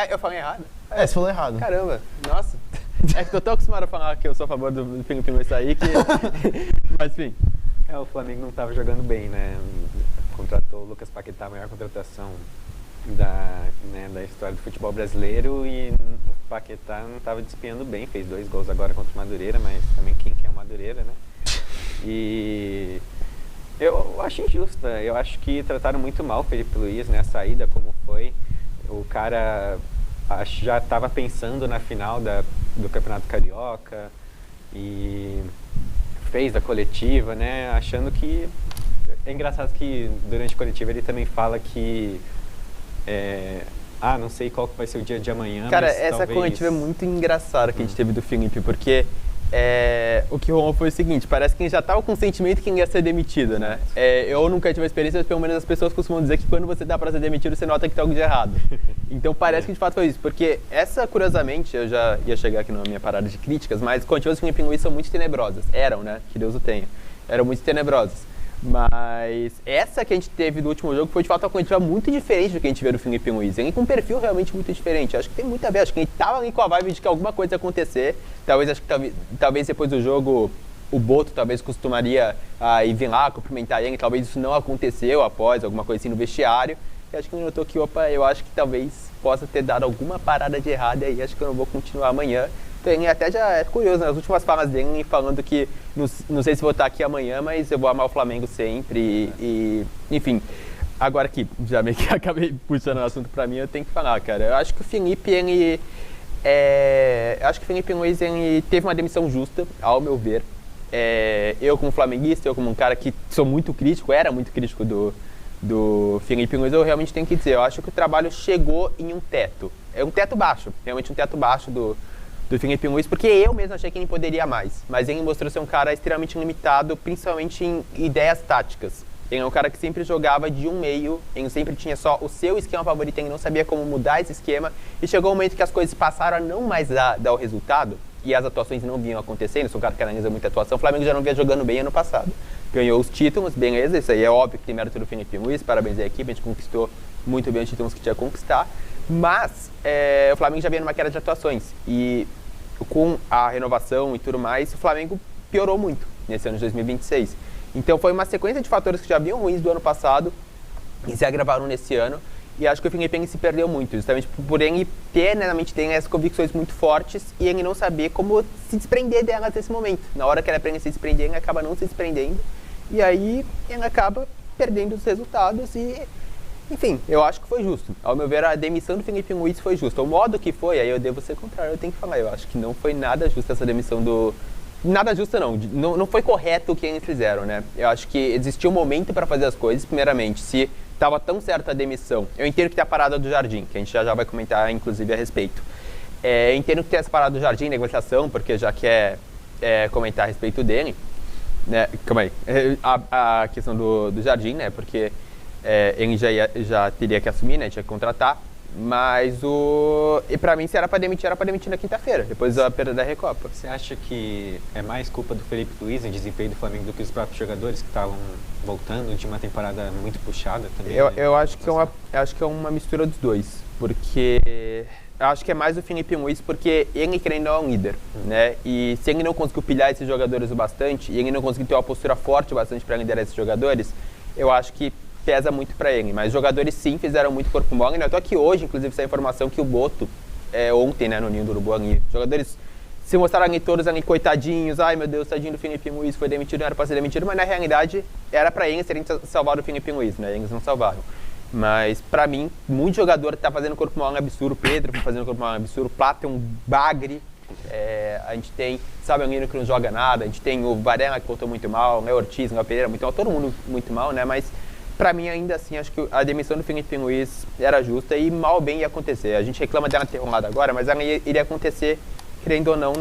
Eu falei errado? Você falou errado. Caramba, nossa. É que tô tão acostumado a falar que eu sou a favor do Felipe Luiz sair que... Mas enfim. O Flamengo não estava jogando bem, né? Contratou o Lucas Paquetá, a maior contratação da história do futebol brasileiro, e o Paquetá não estava desempenhando bem, fez 2 gols agora contra o Madureira, mas também quem quer o Madureira, né? E eu acho injusto, eu acho que trataram muito mal o Felipe Luiz, né? A saída como foi, o cara já estava pensando na final do Campeonato Carioca e fez a coletiva, né? Achando que... É engraçado que durante a coletiva ele também fala que não sei qual que vai ser o dia de amanhã, cara, mas essa talvez... coletiva é muito engraçada que a gente teve do Felipe, porque o que rolou foi o seguinte, parece que ele já estava com o sentimento que ele ia ser demitido, né? Eu nunca tive a experiência, mas pelo menos as pessoas costumam dizer que quando você dá para ser demitido, você nota que tem algo de errado. Então parece que de fato foi isso, porque curiosamente, eu já ia chegar aqui na minha parada de críticas, mas coletivas do Felipe Luiz são muito tenebrosas. Eram, né? Que Deus o tenha. Eram muito tenebrosas. Mas essa que a gente teve do último jogo foi de fato uma coletiva muito diferente do que a gente vê do Felipe Luiz. Ele com um perfil realmente muito diferente. Acho que tem muito a ver. Acho que ele tava ali com a vibe de que alguma coisa ia acontecer. Talvez depois do jogo o Boto talvez costumaria ir vir lá cumprimentar ele. Talvez isso não aconteceu após alguma coisa assim no vestiário. E acho que ele notou que, eu acho que talvez possa ter dado alguma parada de errado e aí acho que eu não vou continuar amanhã. Ele até já é curioso, nas últimas falas dele, falando que não sei se vou estar aqui amanhã, mas eu vou amar o Flamengo sempre enfim. Agora aqui, já meio que acabei puxando o assunto pra mim, eu tenho que falar, cara. Eu acho que o Felipe, Luiz, ele teve uma demissão justa, ao meu ver. Eu como flamenguista, eu como um cara que sou muito crítico, era muito crítico do Felipe Luiz, eu realmente tenho que dizer, eu acho que o trabalho chegou em um teto. É um teto baixo, realmente um teto baixo do Felipe Luiz, porque eu mesmo achei que ele poderia mais, mas ele mostrou ser um cara extremamente limitado, principalmente em ideias táticas. Ele é um cara que sempre jogava de um meio, ele sempre tinha só o seu esquema favorito, ele não sabia como mudar esse esquema, e chegou um momento que as coisas passaram a não mais dar o resultado, e as atuações não vinham acontecendo. Sou um cara que analisa muita atuação, o Flamengo já não vinha jogando bem ano passado. Ganhou os títulos, beleza, isso aí é óbvio que tem mérito do Felipe Luiz, parabéns à equipe, a gente conquistou muito bem os títulos que tinha que conquistar, mas o Flamengo já vinha numa queda de atuações, e com a renovação e tudo mais, o Flamengo piorou muito nesse ano de 2026. Então foi uma sequência de fatores que já vinham ruins do ano passado e se agravaram nesse ano, e acho que o Felipe se perdeu muito, justamente por ele ter na mente dele essas convicções muito fortes e ele não saber como se desprender delas nesse momento. Na hora que ele aprende a se desprender, ele acaba não se desprendendo, e aí ele acaba perdendo os resultados e... Enfim, eu acho que foi justo. Ao meu ver, a demissão do Felipe Luiz foi justa. O modo que foi, aí eu devo ser contrário, eu tenho que falar. Eu acho que não foi nada justo essa demissão do nada justo não foi correto o que eles fizeram, né? Eu acho que existia um momento para fazer as coisas, primeiramente, se estava tão certa a demissão. Eu entendo que tem a parada do Jardim, que a gente já vai comentar, inclusive, a respeito. Eu entendo que tem essa parada do Jardim, negociação, porque já quer comentar a respeito dele. Né? Calma aí. A questão do Jardim, né? Porque ele já teria que assumir, né? Tinha que contratar. Mas e pra mim, se era pra demitir na quinta-feira, depois da perda da Recopa. Você acha que é mais culpa do Felipe Luiz em desempenho do Flamengo do que os próprios jogadores que estavam voltando de uma temporada muito puxada também? Eu acho que é uma mistura dos dois, porque eu acho que é mais o Felipe Luiz, porque ele, querendo, é um líder, né? E se ele não conseguiu pilhar esses jogadores o bastante, e ele não conseguiu ter uma postura forte o bastante para liderar esses jogadores, eu acho que pesa muito para ele. Mas os jogadores sim fizeram muito corpo mole, né? Eu tô aqui hoje, inclusive, essa informação que o Boto, ontem, né, no Ninho do Urubu, ali, os jogadores se mostraram ali todos ali coitadinhos, ai meu Deus, tadinho do Felipe Luiz, foi demitido, não era para ser demitido, mas na realidade era para eles terem salvado o Felipe Luiz, né? Eles não salvaram. Mas, pra mim, muito jogador tá fazendo corpo mole absurdo. O Pedro tá fazendo corpo mole absurdo. O Plata é um bagre. A gente tem Samuelino que não joga nada. A gente tem o Varela que voltou muito mal. O Ortiz, o Pereira muito mal. Todo mundo muito mal, né? Mas, pra mim, ainda assim, acho que a demissão do Felipe Luiz era justa e mal bem ia acontecer. A gente reclama dela ter rolado agora, mas ela iria acontecer, querendo ou não,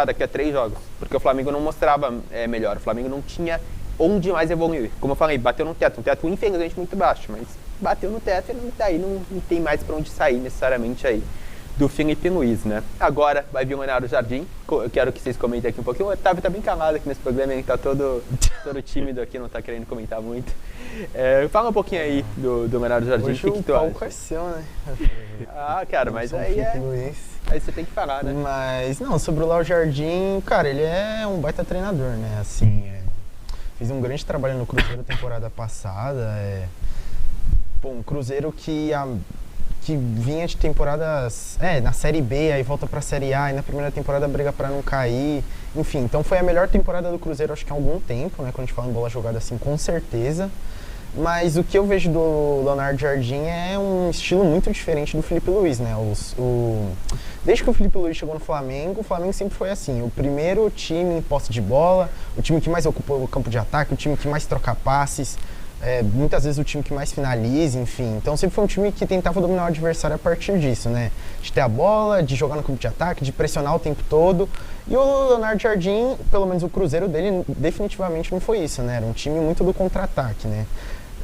daqui a 3 jogos. Porque o Flamengo não mostrava melhor. O Flamengo não tinha onde mais evoluir. Como eu falei, bateu no teto. Um teto, infelizmente, muito baixo, mas bateu no teto e daí não tem mais pra onde sair, necessariamente, aí, do Felipe Luiz, né? Agora vai vir o Leonardo Jardim. Eu quero que vocês comentem aqui um pouquinho. O Otávio tá bem calado aqui nesse programa, ele tá todo tímido aqui, não tá querendo comentar muito. Fala um pouquinho aí do Leonardo Jardim. Hoje o que tu o acha? palco é seu, né? Cara, mas aí aí você tem que falar, né? Mas, não, sobre o Léo Jardim, cara, ele é um baita treinador, né? Assim, fez um grande trabalho no Cruzeiro temporada passada. Um Cruzeiro que vinha de temporadas na Série B, aí volta pra Série A, e na primeira temporada briga pra não cair. Enfim, então foi a melhor temporada do Cruzeiro, acho que há algum tempo, né? Quando a gente fala em bola jogada assim, com certeza. Mas o que eu vejo do Leonardo Jardim é um estilo muito diferente do Felipe Luiz, né? Desde que o Felipe Luiz chegou no Flamengo, o Flamengo sempre foi assim, o primeiro time em posse de bola, o time que mais ocupou o campo de ataque, o time que mais troca passes, muitas vezes o time que mais finaliza, enfim. Então sempre foi um time que tentava dominar o adversário a partir disso, né? De ter a bola, de jogar no campo de ataque, de pressionar o tempo todo. E o Leonardo Jardim, pelo menos o Cruzeiro dele, definitivamente não foi isso, né? Era um time muito do contra-ataque, né?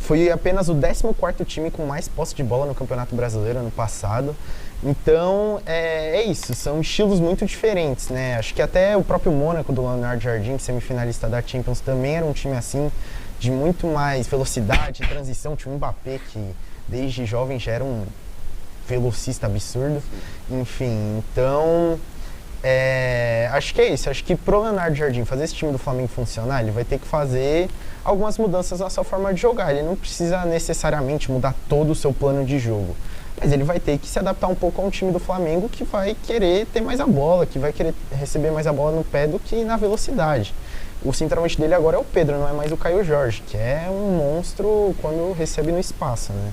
Foi apenas o 14º time com mais posse de bola no Campeonato Brasileiro ano passado. Então, é isso, são estilos muito diferentes, né? Acho que até o próprio Mônaco do Leonardo Jardim, semifinalista da Champions, também era um time assim, de muito mais velocidade, transição. Tinha o Mbappé, que desde jovem já era um velocista absurdo. Enfim, então, acho que é isso. Acho que pro Leonardo Jardim fazer esse time do Flamengo funcionar, ele vai ter que fazer algumas mudanças na sua forma de jogar. Ele não precisa necessariamente mudar todo o seu plano de jogo, mas ele vai ter que se adaptar um pouco a um time do Flamengo que vai querer ter mais a bola, que vai querer receber mais a bola no pé do que na velocidade. O centroavante dele agora é o Pedro, não é mais o Caio Jorge, que é um monstro quando recebe no espaço, né?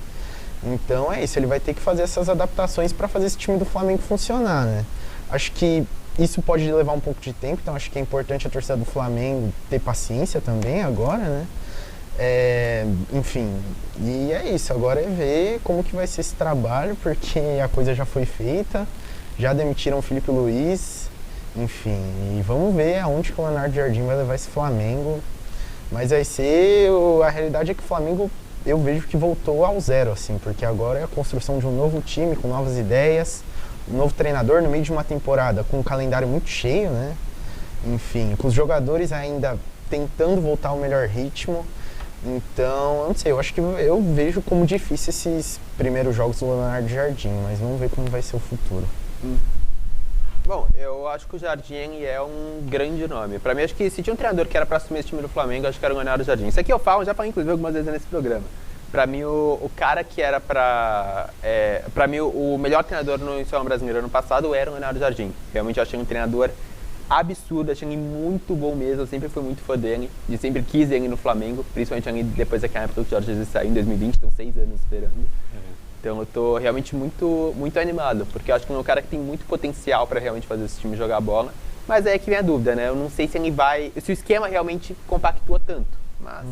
Então é isso, ele vai ter que fazer essas adaptações para fazer esse time do Flamengo funcionar, né? Acho que isso pode levar um pouco de tempo, então acho que é importante a torcida do Flamengo ter paciência também agora, né? Enfim, e é isso, agora é ver como que vai ser esse trabalho, porque a coisa já foi feita, já demitiram o Felipe Luiz, enfim, e vamos ver aonde que o Leonardo Jardim vai levar esse Flamengo, mas vai ser, a realidade é que o Flamengo, eu vejo que voltou ao zero, assim, porque agora é a construção de um novo time, com novas ideias, um novo treinador no meio de uma temporada com um calendário muito cheio, né? Enfim, com os jogadores ainda tentando voltar ao melhor ritmo. Então, eu não sei, eu acho que eu vejo como difícil esses primeiros jogos do Leonardo Jardim, mas vamos ver como vai ser o futuro. Bom, eu acho que o Jardim é um grande nome. Pra mim, acho que se tinha um treinador que era pra assumir esse time do Flamengo, acho que era o Leonardo Jardim. Isso aqui eu falo, já falei inclusive algumas vezes nesse programa. Pra mim, o cara que era pra mim, o melhor treinador no Sul Brasileiro ano passado era o Leonardo Jardim. Realmente eu achei um treinador absurdo, achei ele muito bom mesmo, eu sempre fui muito fã dele, e sempre quis ele no Flamengo, principalmente ali depois daquela época que o Jorge Jesus saiu em 2020, então 6 anos esperando. Então eu tô realmente muito, muito animado, porque eu acho que ele é um cara que tem muito potencial para realmente fazer esse time jogar bola. Mas é que vem a dúvida, né? Eu não sei se ele vai... Se o esquema realmente compactua tanto. Mas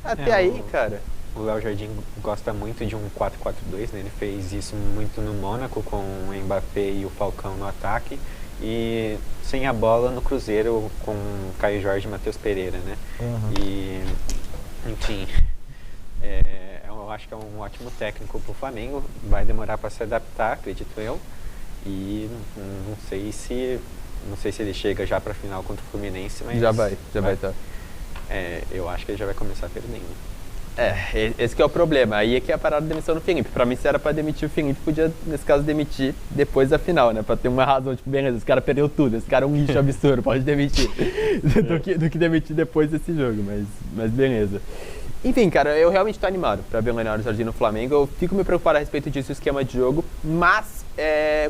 até aí, cara... O Léo Jardim gosta muito de um 4-4-2, né? Ele fez isso muito no Mônaco com o Mbappé e o Falcão no ataque. E sem a bola no Cruzeiro com Caio Jorge e Matheus Pereira, né? E, enfim, eu acho que é um ótimo técnico pro Flamengo. Vai demorar para se adaptar, acredito eu. E não sei se ele chega já para a final contra o Fluminense, mas... Já vai estar. Eu acho que ele já vai começar perdendo. Esse que é o problema. Aí é que é a parada da demissão do Felipe. Pra mim, se era pra demitir o Felipe, podia, nesse caso, demitir depois da final, né? Pra ter uma razão, tipo, beleza, esse cara perdeu tudo, esse cara é um lixo absurdo, pode demitir. do que demitir depois desse jogo, mas beleza. Enfim, cara, eu realmente tô animado pra ver o Leonardo Jardim no Flamengo. Eu fico me preocupado a respeito disso, o esquema de jogo, mas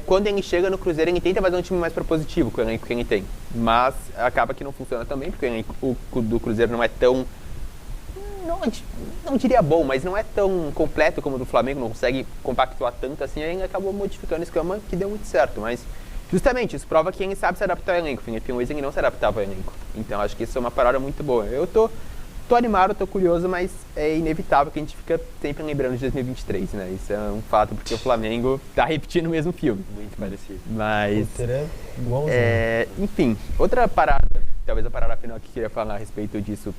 quando ele chega no Cruzeiro, ele tenta fazer um time mais propositivo com o elenco que ele tem. Mas acaba que não funciona também, porque o elenco do Cruzeiro não é tão... Não diria bom, mas não é tão completo como o do Flamengo, não consegue compactuar tanto assim, aí ele acabou modificando o esquema que deu muito certo, mas justamente isso prova que ele sabe se adaptar ao elenco. O Felipe Luiz ele não se adaptava ao elenco, então acho que isso é uma parada muito boa. Eu tô animado, tô curioso, mas é inevitável que a gente fica sempre lembrando de 2023, né? Isso é um fato, porque o Flamengo tá repetindo o mesmo filme. Muito parecido. Mas... igualzinho. Enfim, outra parada, talvez a parada final que eu queria falar a respeito disso,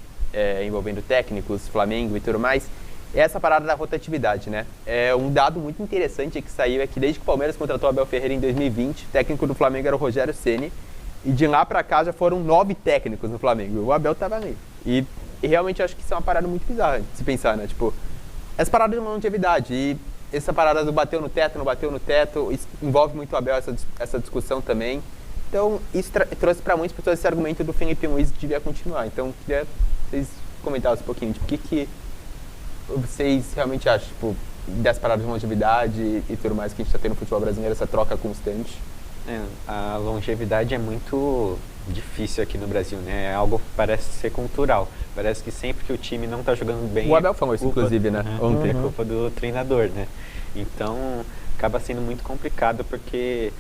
envolvendo técnicos, Flamengo e tudo mais, é essa parada da rotatividade, né? Um dado muito interessante que saiu é que desde que o Palmeiras contratou o Abel Ferreira em 2020, o técnico do Flamengo era o Rogério Ceni, e de lá pra cá já foram 9 técnicos no Flamengo, e o Abel tava ali. E realmente acho que isso é uma parada muito bizarra de se pensar, né? Tipo, essa parada de longevidade, e essa parada do bateu no teto, não bateu no teto, isso envolve muito o Abel, essa discussão também. Então, isso trouxe para muitas pessoas esse argumento do Felipe Luiz devia continuar. Então, queria que vocês comentassem um pouquinho, tipo, o que vocês realmente acham, tipo, dessa parada de longevidade e tudo mais que a gente está tendo no futebol brasileiro, essa troca constante? A longevidade é muito difícil aqui no Brasil, né? É algo que parece ser cultural. Parece que sempre que o time não está jogando bem... O Abel falou isso, inclusive, né? Ontem. É culpa do treinador, né? Então, acaba sendo muito complicado, porque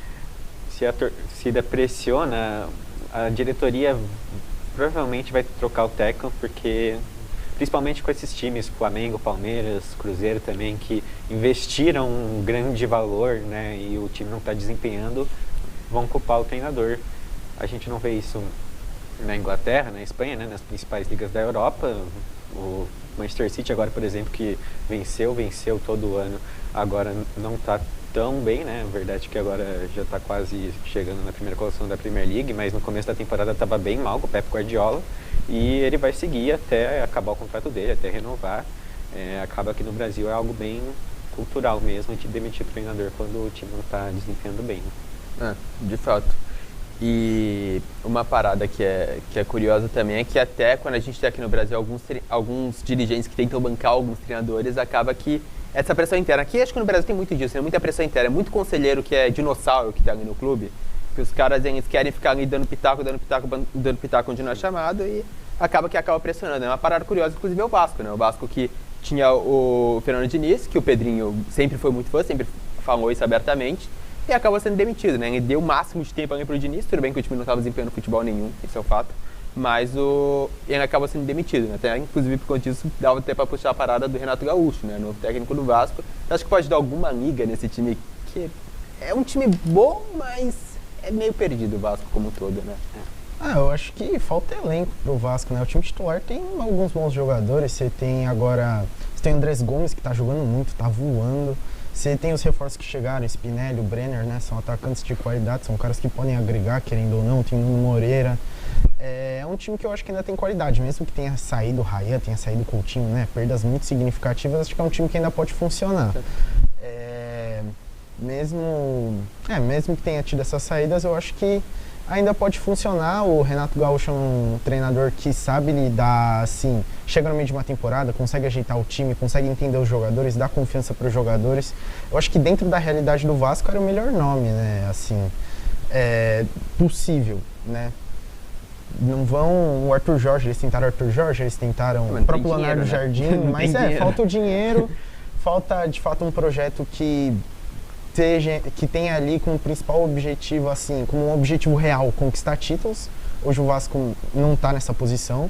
se a torcida pressiona, a diretoria provavelmente vai trocar o técnico, porque principalmente com esses times, Flamengo, Palmeiras, Cruzeiro também, que investiram um grande valor, né, e o time não está desempenhando, vão culpar o treinador. A gente não vê isso na Inglaterra, na Espanha, né, nas principais ligas da Europa. O Manchester City agora, por exemplo, que venceu todo ano, agora não está tão bem, né? A verdade é que agora já está quase chegando na primeira colocação da Premier League, mas no começo da temporada estava bem mal com o Pep Guardiola, e ele vai seguir até acabar o contrato dele, até renovar. Acaba que no Brasil é algo bem cultural mesmo, de demitir o treinador quando o time não está desempenhando bem, né? De fato. E uma parada que é curiosa também é que até quando a gente tem aqui no Brasil alguns dirigentes que tentam bancar alguns treinadores, acaba que essa pressão interna, aqui acho que no Brasil tem muito disso, né? Muita pressão interna, muito conselheiro que é dinossauro que tá ali no clube, que os caras eles querem ficar ali dando pitaco onde não é chamado, e acaba pressionando. É uma parada curiosa, inclusive é o Vasco, né? O Vasco que tinha o Fernando Diniz, que o Pedrinho sempre foi muito fã, sempre falou isso abertamente, e acabou sendo demitido, né? Ele deu o máximo de tempo ali pro Diniz, tudo bem que o time não estava desempenhando futebol nenhum, isso é um fato, mas ele acabou sendo demitido, né? Até, inclusive, por conta disso, dava até para puxar a parada do Renato Gaúcho, né? Novo técnico do Vasco. Acho que pode dar alguma liga nesse time, que é um time bom, mas é meio perdido o Vasco como um todo, né? Eu acho que falta elenco pro Vasco, né? O time titular tem alguns bons jogadores, você tem o Andrés Gomes, que tá jogando muito, tá voando. Você tem os reforços que chegaram, Spinelli, o Brenner, né? São atacantes de qualidade, são caras que podem agregar, querendo ou não. Tem o Nuno Moreira. É um time que eu acho que ainda tem qualidade, mesmo que tenha saído o Rayan, tenha saído o Coutinho, né? Perdas muito significativas, acho que é um time que ainda pode funcionar. Mesmo que tenha tido essas saídas, eu acho que ainda pode funcionar. O Renato Gaúcho é um treinador que sabe lidar, assim, chega no meio de uma temporada, consegue ajeitar o time, consegue entender os jogadores, dar confiança para os jogadores. Eu acho que dentro da realidade do Vasco era o melhor nome, né? Assim, possível, né? Não vão... O Arthur Jorge, eles tentaram o próprio Leonardo Jardim, mas falta o dinheiro, falta de fato um projeto que que tem ali como principal objetivo, assim, como um objetivo real, conquistar títulos. Hoje o Vasco não está nessa posição.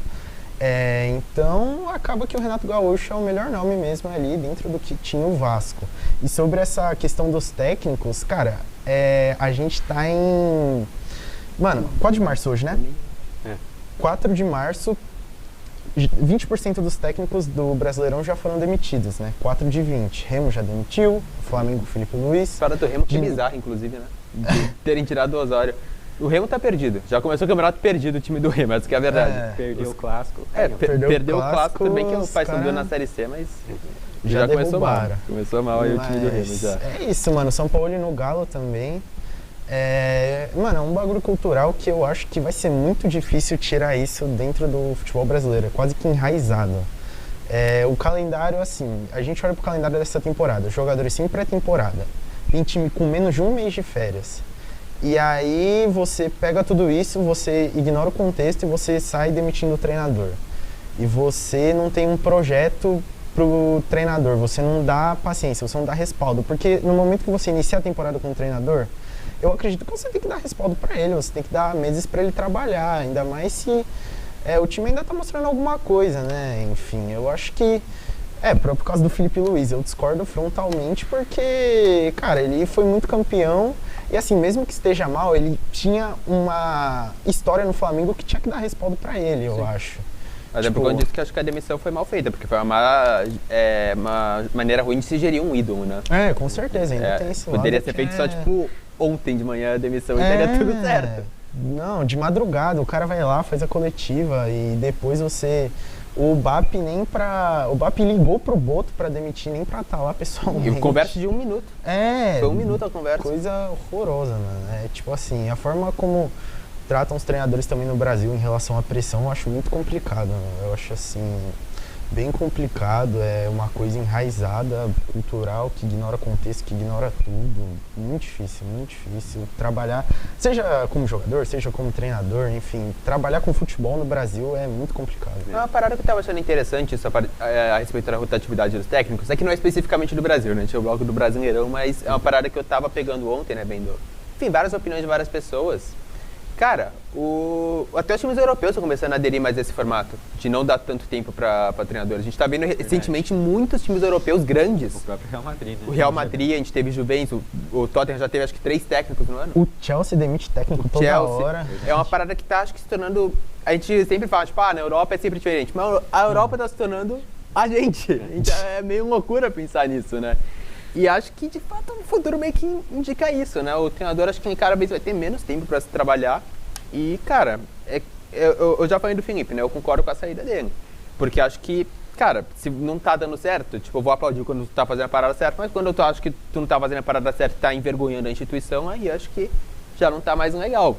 Então acaba que o Renato Gaúcho é o melhor nome mesmo ali dentro do que tinha o Vasco. E sobre essa questão dos técnicos, cara, a gente tá em... Mano, 4 de março hoje, né? 4 de março, 20% dos técnicos do Brasileirão já foram demitidos, né? 4 de 20. Remo já demitiu, Flamengo, Felipe Luiz. A história do Remo que é bizarra, inclusive, né? De terem tirado o Osório. O Remo tá perdido. Já começou o campeonato perdido o time do Remo, essa que é a verdade. Perdeu o clássico. Perdeu o clássico, tudo bem que o os pai cara subiu na Série C, mas já começou mal. derrubaram. Começou mal aí o time do Remo já. É isso, mano. São Paulo e no Galo também. Mano, é um bagulho cultural que eu acho que vai ser muito difícil tirar isso dentro do futebol brasileiro. É quase que enraizado. O calendário, assim, a gente olha pro calendário dessa temporada. Jogadores sem pré-temporada. Tem time com menos de um mês de férias. E aí você pega tudo isso, você ignora o contexto e você sai demitindo o treinador. E você não tem um projeto pro treinador, você não dá paciência, você não dá respaldo. Porque no momento que você inicia a temporada com o treinador, eu acredito que você tem que dar respaldo para ele, você tem que dar meses para ele trabalhar, ainda mais se o time ainda tá mostrando alguma coisa, né? Enfim, eu acho que por causa do Felipe Luiz, eu discordo frontalmente porque, cara, ele foi muito campeão e assim, mesmo que esteja mal, ele tinha uma história no Flamengo que tinha que dar respaldo pra ele, eu acho. Até porque eu disse que acho que a demissão foi mal feita, porque foi uma maneira ruim de se gerir um ídolo, né? Com certeza, ainda tem esse lado. Poderia ser feito só, tipo, ontem de manhã a demissão e daria tudo certo. Não, de madrugada, o cara vai lá, faz a coletiva e depois o BAP o BAP ligou pro Boto pra demitir, nem pra estar lá pessoalmente. E conversa de 1 minuto. Foi 1 minuto a conversa. Coisa horrorosa, mano. Tipo assim, a forma como tratam os treinadores também no Brasil em relação à pressão, eu acho muito complicado, mano. Eu acho assim, bem complicado, é uma coisa enraizada, cultural, que ignora contexto, que ignora tudo. Muito difícil trabalhar, seja como jogador, seja como treinador, enfim, trabalhar com futebol no Brasil é muito complicado. Uma parada que eu tava achando interessante a respeito da rotatividade dos técnicos, é que não é especificamente do Brasil, né? Tinha o bloco do Brasileirão, mas é uma parada que eu tava pegando ontem, né, vendo, enfim, várias opiniões de várias pessoas. Cara, até os times europeus estão começando a aderir mais a esse formato, de não dar tanto tempo para treinador. A gente está vendo recentemente muitos times europeus grandes. O próprio Real Madrid, né? O Real Madrid, a gente teve Juventus, o Tottenham já teve acho que 3 técnicos no ano. O Chelsea demite técnico toda hora. É uma parada que tá, acho que se tornando... A gente sempre fala, tipo, na Europa é sempre diferente, mas a Europa tá se tornando a gente. É meio loucura pensar nisso, né? E acho que, de fato, o futuro meio que indica isso, né? O treinador, acho que cada vez vai ter menos tempo para se trabalhar. E, cara, eu já falei do Felipe, né? Eu concordo com a saída dele. Porque acho que, cara, se não tá dando certo, tipo, eu vou aplaudir quando tu tá fazendo a parada certa, mas quando eu acho que tu não tá fazendo a parada certa e tá envergonhando a instituição, aí acho que já não tá mais legal.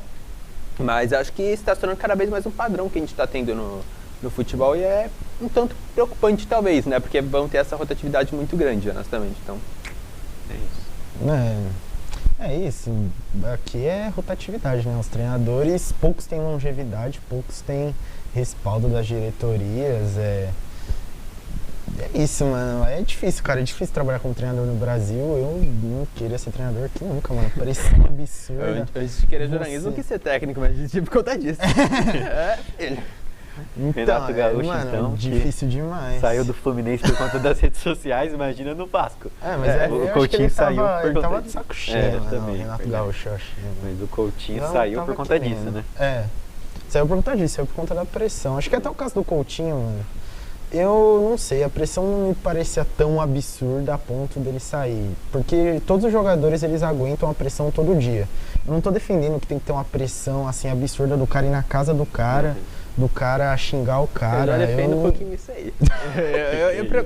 Mas acho que está se tornando cada vez mais um padrão que a gente tá tendo no futebol e é um tanto preocupante, talvez, né? Porque vão ter essa rotatividade muito grande, honestamente. Então, é isso. É isso, aqui é rotatividade, né? Os treinadores, poucos têm longevidade, poucos têm respaldo das diretorias, é isso, mano, é difícil, cara, é difícil trabalhar como treinador no Brasil, eu não queria ser treinador aqui nunca, mano, parecia um absurdo. Antes de querer jornalismo, eu quis ser técnico, mas de tipo, por conta disso. Ele. Então, Renato Gaúcho, mano, então, difícil demais. Saiu do Fluminense por conta das redes sociais, imagina no Vasco. Mas o Coutinho saiu por ele conta tava de disso. saco cheio, mano, também, o Renato Gaúcho, eu achei. Mas o Coutinho Não, saiu tava por conta querendo. disso, né? Saiu por conta disso, saiu por conta da pressão. Acho que até o caso do Coutinho, mano, eu não sei, a pressão não me parecia tão absurda a ponto dele sair. Porque todos os jogadores, eles aguentam a pressão todo dia. Eu não tô defendendo que tem que ter uma pressão, assim, absurda do cara ir na casa do cara, do cara xingar o cara. Eu já defendo um pouquinho isso aí.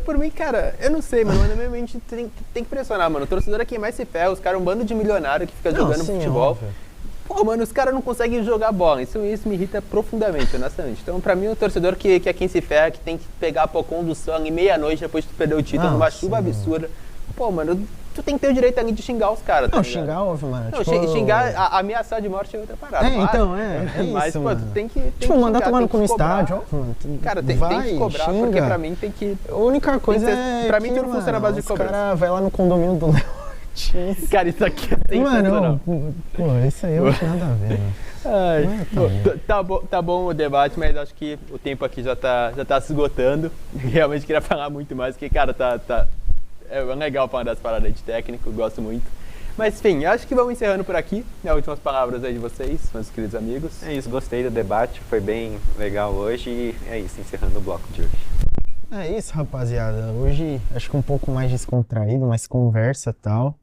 Por mim, cara, eu não sei, mano, mas a gente tem que pressionar, mano. O torcedor é quem mais se ferra, os caras, um bando de milionário que fica jogando futebol. Óbvio. Pô, mano, os caras não conseguem jogar bola. Isso me irrita profundamente, honestamente. Então, pra mim, o torcedor que é quem se ferra, que tem que pegar a condução ali meia-noite depois de tu perder o título, numa chuva absurda. Pô, mano, tu tem que ter o direito ali de xingar os caras. Não, xingar, óbvio, mano. Não, xingar, ameaçar de morte é outra parada. É Mas, isso, pô, mano. tu tem que tipo, mandar tomar no cobrar. estádio, ó, mano. Cara, tem que cobrar, xinga. porque pra mim tem que... A única coisa pra mim tudo funciona à base de os cobrança. cara vai lá no condomínio do Léo, Cara, isso aqui é sensacional. Mano, pô, isso aí não tem nada a ver, né? Ai, Não é tá bom o debate, mas acho que o tempo aqui já tá se esgotando. Realmente queria falar muito mais, porque, cara, é legal falar das paradas de técnico, gosto muito. Mas, enfim, acho que vamos encerrando por aqui. As últimas palavras aí de vocês, meus queridos amigos. É isso, gostei do debate, foi bem legal hoje e é isso, encerrando o bloco de hoje. É isso, rapaziada. Hoje acho que um pouco mais descontraído, mais conversa e tal.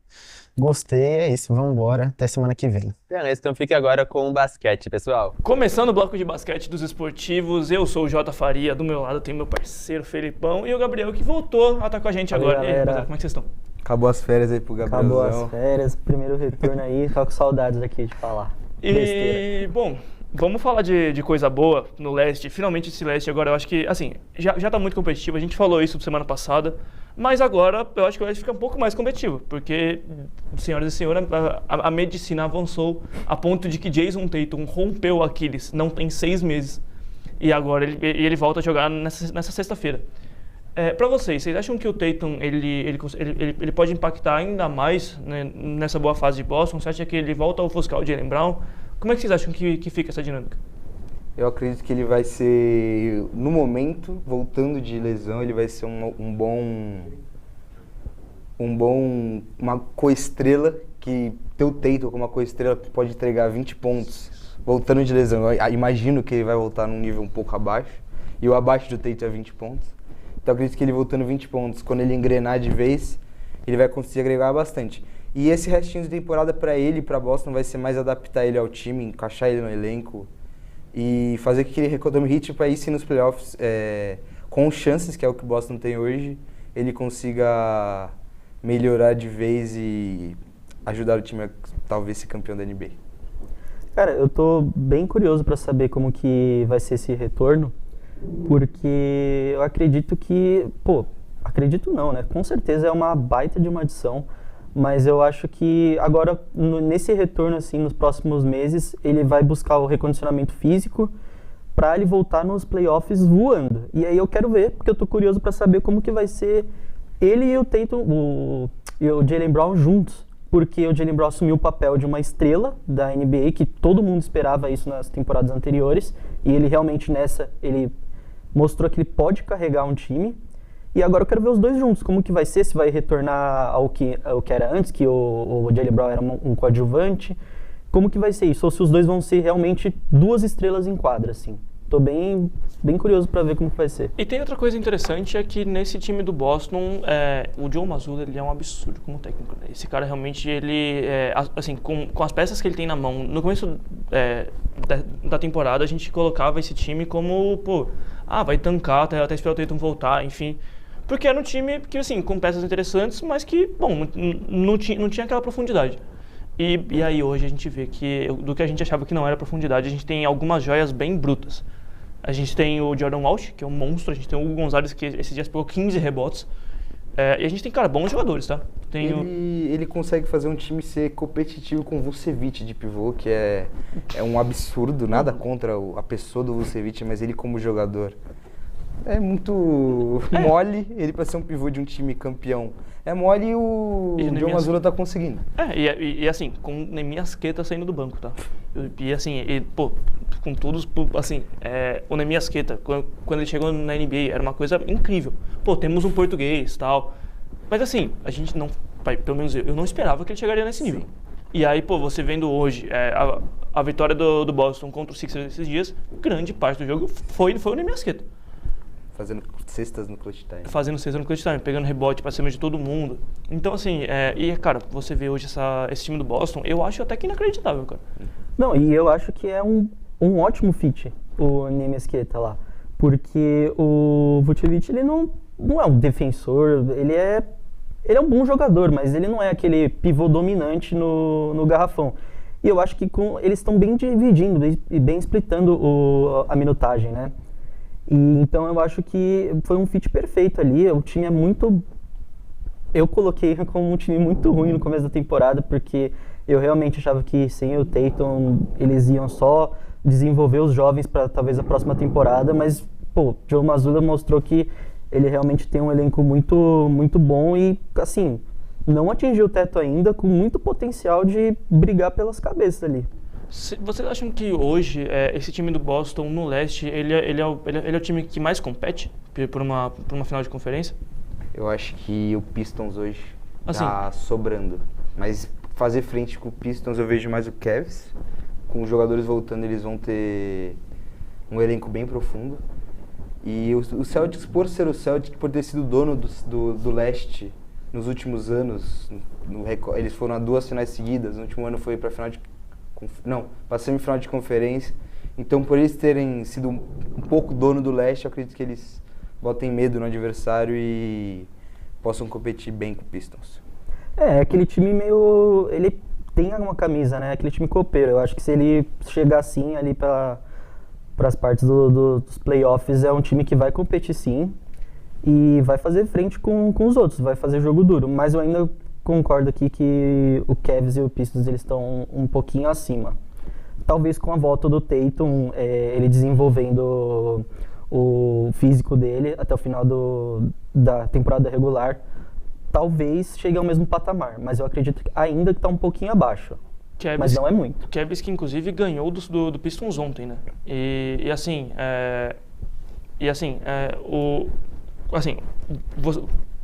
Gostei, é isso. Vamos embora. Até semana que vem. Beleza, então fique agora com o basquete, pessoal. Começando o bloco de basquete dos esportivos, eu sou o Jota Faria, do meu lado tem meu parceiro Felipão e o Gabriel que voltou a estar com a gente agora. E aí, rapaziada, como é que vocês estão? Acabou as férias aí pro Gabrielzão. Acabou as férias, primeiro retorno aí, tô com saudades aqui de falar. E, bom, vamos falar de coisa boa no leste. Finalmente esse leste agora, eu acho que, assim, já tá muito competitivo. A gente falou isso semana passada, mas agora eu acho que o leste fica um pouco mais competitivo, porque, senhoras e senhores, a medicina avançou a ponto de que Jason Tatum rompeu o Aquiles, não tem 6 meses, e agora ele volta a jogar nessa sexta-feira. Para vocês acham que o Tatum ele pode impactar ainda mais, né, nessa boa fase de Boston? Você acha que ele volta a ofuscar o Jaylen Brown? Como é que vocês acham que fica essa dinâmica? Eu acredito que ele vai ser, no momento, voltando de lesão, ele vai ser uma coestrela, que ter o Tatum como uma coestrela pode entregar 20 pontos voltando de lesão. Eu imagino que ele vai voltar num nível um pouco abaixo, e o abaixo do Tatum é 20 pontos. Então eu acredito que ele voltando 20 pontos, quando ele engrenar de vez, ele vai conseguir agregar bastante. E esse restinho de temporada para ele, para Boston, vai ser mais adaptar ele ao time, encaixar ele no elenco e fazer com que ele recorde ritmo para ir sim nos playoffs, com chances, que é o que o Boston tem hoje, ele consiga melhorar de vez e ajudar o time a talvez ser campeão da NBA. Cara, eu tô bem curioso para saber como que vai ser esse retorno, porque eu acredito que, acredito não, né? Com certeza é uma baita de uma adição, mas eu acho que agora, nesse retorno, assim, nos próximos meses, ele vai buscar o recondicionamento físico para ele voltar nos playoffs voando. E aí eu quero ver, porque eu tô curioso para saber como que vai ser ele e o Tatum, e o Jaylen Brown juntos, porque o Jaylen Brown assumiu o papel de uma estrela da NBA, que todo mundo esperava isso nas temporadas anteriores, e ele realmente ele mostrou que ele pode carregar um time. E agora eu quero ver os dois juntos, como que vai ser, se vai retornar ao que era antes, que o Jaylen Brown era um coadjuvante, como que vai ser isso, ou se os dois vão ser realmente 2 estrelas em quadra, assim. Tô bem curioso para ver como que vai ser. E tem outra coisa interessante, é que nesse time do Boston, o Joe Mazzulla, ele é um absurdo como técnico, né? Esse cara realmente, ele, assim, com as peças que ele tem na mão, no começo da temporada, a gente colocava esse time como, vai tancar até esperar o Tatum voltar, enfim. Porque era um time que, assim, com peças interessantes, mas que, não tinha aquela profundidade. E aí hoje a gente vê que, do que a gente achava que não era profundidade, a gente tem algumas joias bem brutas. A gente tem o Jordan Walsh, que é um monstro, a gente tem o Hugo Gonzalez, que esses dias pegou 15 rebotes. E a gente tem, cara, bons jogadores, tá? Ele consegue fazer um time ser competitivo com o Vucevic de pivô, que é um absurdo, nada contra a pessoa do Vucevic, mas ele como jogador é muito mole ele para ser um pivô de um time campeão. É mole e o Joe Mazzulla tá conseguindo. E assim, com o Neemias Queta saindo do banco, tá? E assim, com todos, assim, o Neemias Queta, quando ele chegou na NBA, era uma coisa incrível. Temos um português e tal. Mas assim, a gente não, pelo menos eu não esperava que ele chegaria nesse nível. E aí, você vendo hoje a vitória do Boston contra o Sixers esses dias, grande parte do jogo foi o Neemias Queta. Fazendo cestas no clutch time. Pegando rebote pra cima de todo mundo. Então, assim, cara, você vê hoje esse time do Boston, eu acho até que inacreditável, cara. Não, e eu acho que é um ótimo fit, o Neemias Queta lá. Porque o Vucevic, ele não é um defensor, ele é um bom jogador, mas ele não é aquele pivô dominante no garrafão. E eu acho que eles estão bem dividindo e bem splitando a minutagem, né? E então eu acho que foi um fit perfeito ali. O time é muito... Eu coloquei como um time muito ruim no começo da temporada, porque eu realmente achava que sem o Tatum eles iam só desenvolver os jovens para talvez a próxima temporada, mas Joe Mazzulla mostrou que ele realmente tem um elenco muito, muito bom e, assim, não atingiu o teto ainda, com muito potencial de brigar pelas cabeças ali. Vocês acham que hoje esse time do Boston no leste, ele é o time que mais compete por uma final de conferência? Eu acho que o Pistons hoje Assim. tá sobrando. Mas fazer frente com o Pistons eu vejo mais o Cavs. Com os jogadores voltando, eles vão ter um elenco bem profundo. E o Celtics, por ser o Celtics, por ter sido dono do leste nos últimos anos, eles foram a 2 finais seguidas. No último ano foi para semifinal de conferência. Então, por eles terem sido um pouco dono do leste, eu acredito que eles botem medo no adversário e possam competir bem com o Pistons. Aquele time meio... Ele tem uma camisa, né? Aquele time copeiro. Eu acho que se ele chegar assim ali para as partes dos playoffs, é um time que vai competir sim e vai fazer frente com os outros, vai fazer jogo duro. Mas eu ainda concordo aqui que o Cavs e o Pistons eles estão um pouquinho acima. Talvez com a volta do Tatum, ele desenvolvendo o físico dele até o final da temporada regular, talvez chegue ao mesmo patamar, mas eu acredito que ainda que está um pouquinho abaixo. Mas não é muito. Cavs que inclusive ganhou do Pistons ontem, né?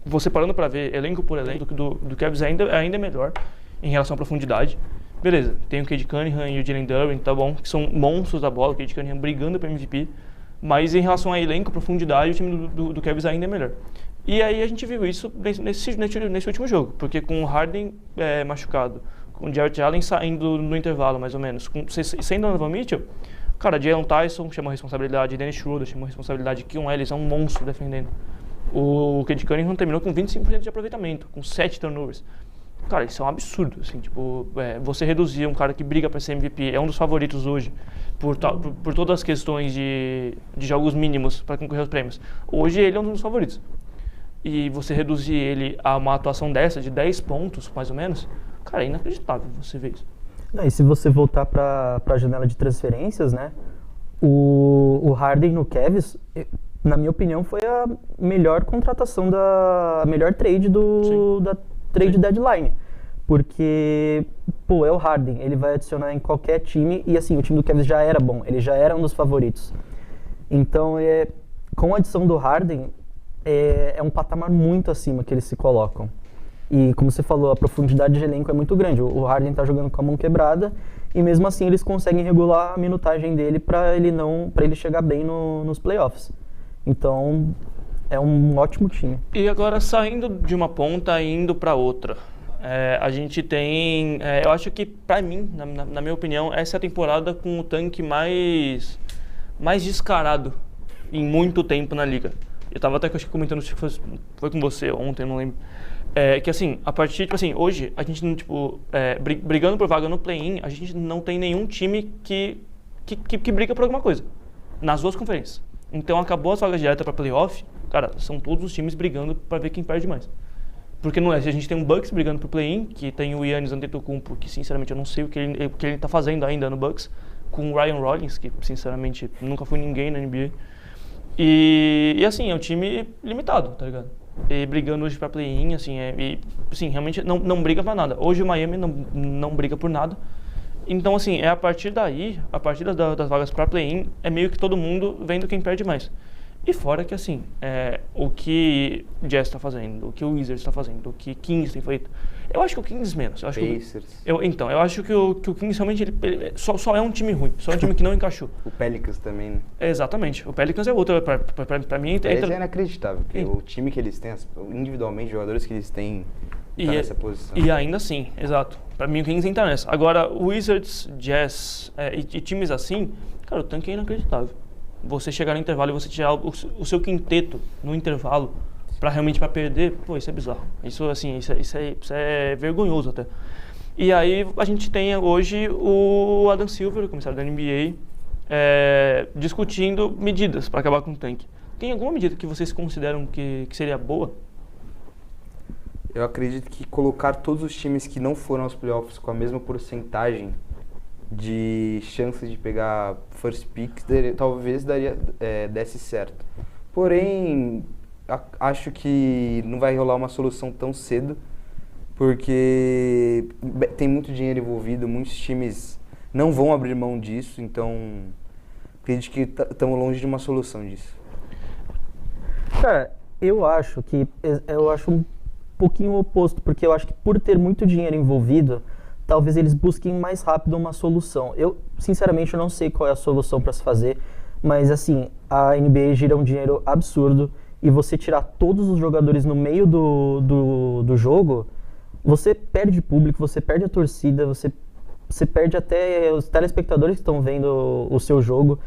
Você parando para ver elenco por elenco do Cavs ainda é melhor em relação à profundidade. Beleza, tem o Cade Cunningham e o Jalen Duren, tá bom, que são monstros da bola, o Cade Cunningham brigando para MVP, mas em relação a elenco, profundidade, o time do Cavs ainda é melhor. E aí a gente viu isso nesse último jogo, porque com o Harden machucado, com o Jarrett Allen saindo no intervalo, mais ou menos, sem Donovan Mitchell, cara, Jalen Tyson chamou a responsabilidade, Dennis Schroeder chamou a responsabilidade, Keon Ellis é um monstro defendendo. O Cade Cunningham terminou com 25% de aproveitamento, com 7 turnovers. Cara, isso é um absurdo, assim, tipo, você reduzir um cara que briga para ser MVP, é um dos favoritos hoje, por todas as questões de jogos mínimos para concorrer aos prêmios. Hoje ele é um dos favoritos. E você reduzir ele a uma atuação dessa, de 10 pontos, mais ou menos, cara, é inacreditável você ver isso. E se você voltar para a janela de transferências, né, o Harden no Cavs, na minha opinião, foi a melhor contratação, a melhor trade da trade deadline. Porque, é o Harden, ele vai adicionar em qualquer time, e assim, o time do Cavs já era bom, ele já era um dos favoritos. Então, com a adição do Harden, é um patamar muito acima que eles se colocam. E como você falou, a profundidade de elenco é muito grande. O Harden tá jogando com a mão quebrada e mesmo assim eles conseguem regular a minutagem dele para ele chegar bem nos playoffs. Então é um ótimo time. E agora saindo de uma ponta e indo para outra, a gente tem, eu acho que para mim, na minha opinião, essa é a temporada com o tanque mais descarado em muito tempo na liga. Eu tava até comentando, acho que foi com você ontem, não lembro. Que assim, a partir, tipo assim, hoje a gente não, brigando por vaga no play-in, a gente não tem nenhum time que briga por alguma coisa, nas duas conferências. Então acabou as vagas diretas para playoff, cara, são todos os times brigando para ver quem perde mais. Porque no leste a gente tem um Bucks brigando pro play-in, que tem o Giannis Antetokounmpo, que sinceramente eu não sei o que ele tá fazendo ainda no Bucks, com o Ryan Rollins, que sinceramente nunca foi ninguém na NBA. E assim, é um time limitado, tá ligado? E brigando hoje pra play-in, assim, realmente não briga pra nada. Hoje o Miami não briga por nada. Então, assim, a partir daí, a partir das vagas pra play-in, é meio que todo mundo vendo quem perde mais. E fora que, assim, o que o Jazz tá fazendo, o que o Wizards tá fazendo, o que o Kings tem feito, eu acho que o Kings menos. Eu acho Pacers. Eu acho que o Kings realmente ele só é um time ruim, só é um time que não encaixou. O Pelicans também, né? Exatamente, o Pelicans é outro, pra mim... É inacreditável, porque o time que eles têm, individualmente, os jogadores que eles têm, tá nessa posição. E ainda assim, exato. Pra mim o Kings entra nessa. Agora, o Wizards, Jazz e times assim, cara, o tanque é inacreditável. Você chegar no intervalo e você tirar o seu quinteto no intervalo realmente para perder, isso é bizarro. Isso é vergonhoso até. E aí a gente tem hoje o Adam Silver, o comissário da NBA, discutindo medidas para acabar com o tanque. Tem alguma medida que vocês consideram que seria boa? Eu acredito que colocar todos os times que não foram aos playoffs com a mesma porcentagem de chances de pegar first picks, talvez desse certo. Porém, acho que não vai rolar uma solução tão cedo, porque tem muito dinheiro envolvido, muitos times não vão abrir mão disso, então acredito que estamos longe de uma solução disso. Cara, eu acho um pouquinho o oposto, porque eu acho que por ter muito dinheiro envolvido, talvez eles busquem mais rápido uma solução. Eu, sinceramente, não sei qual é a solução para se fazer, mas assim, a NBA gira um dinheiro absurdo e você tirar todos os jogadores no meio do jogo, você perde público, você perde a torcida, você perde até os telespectadores que estão vendo o seu jogo,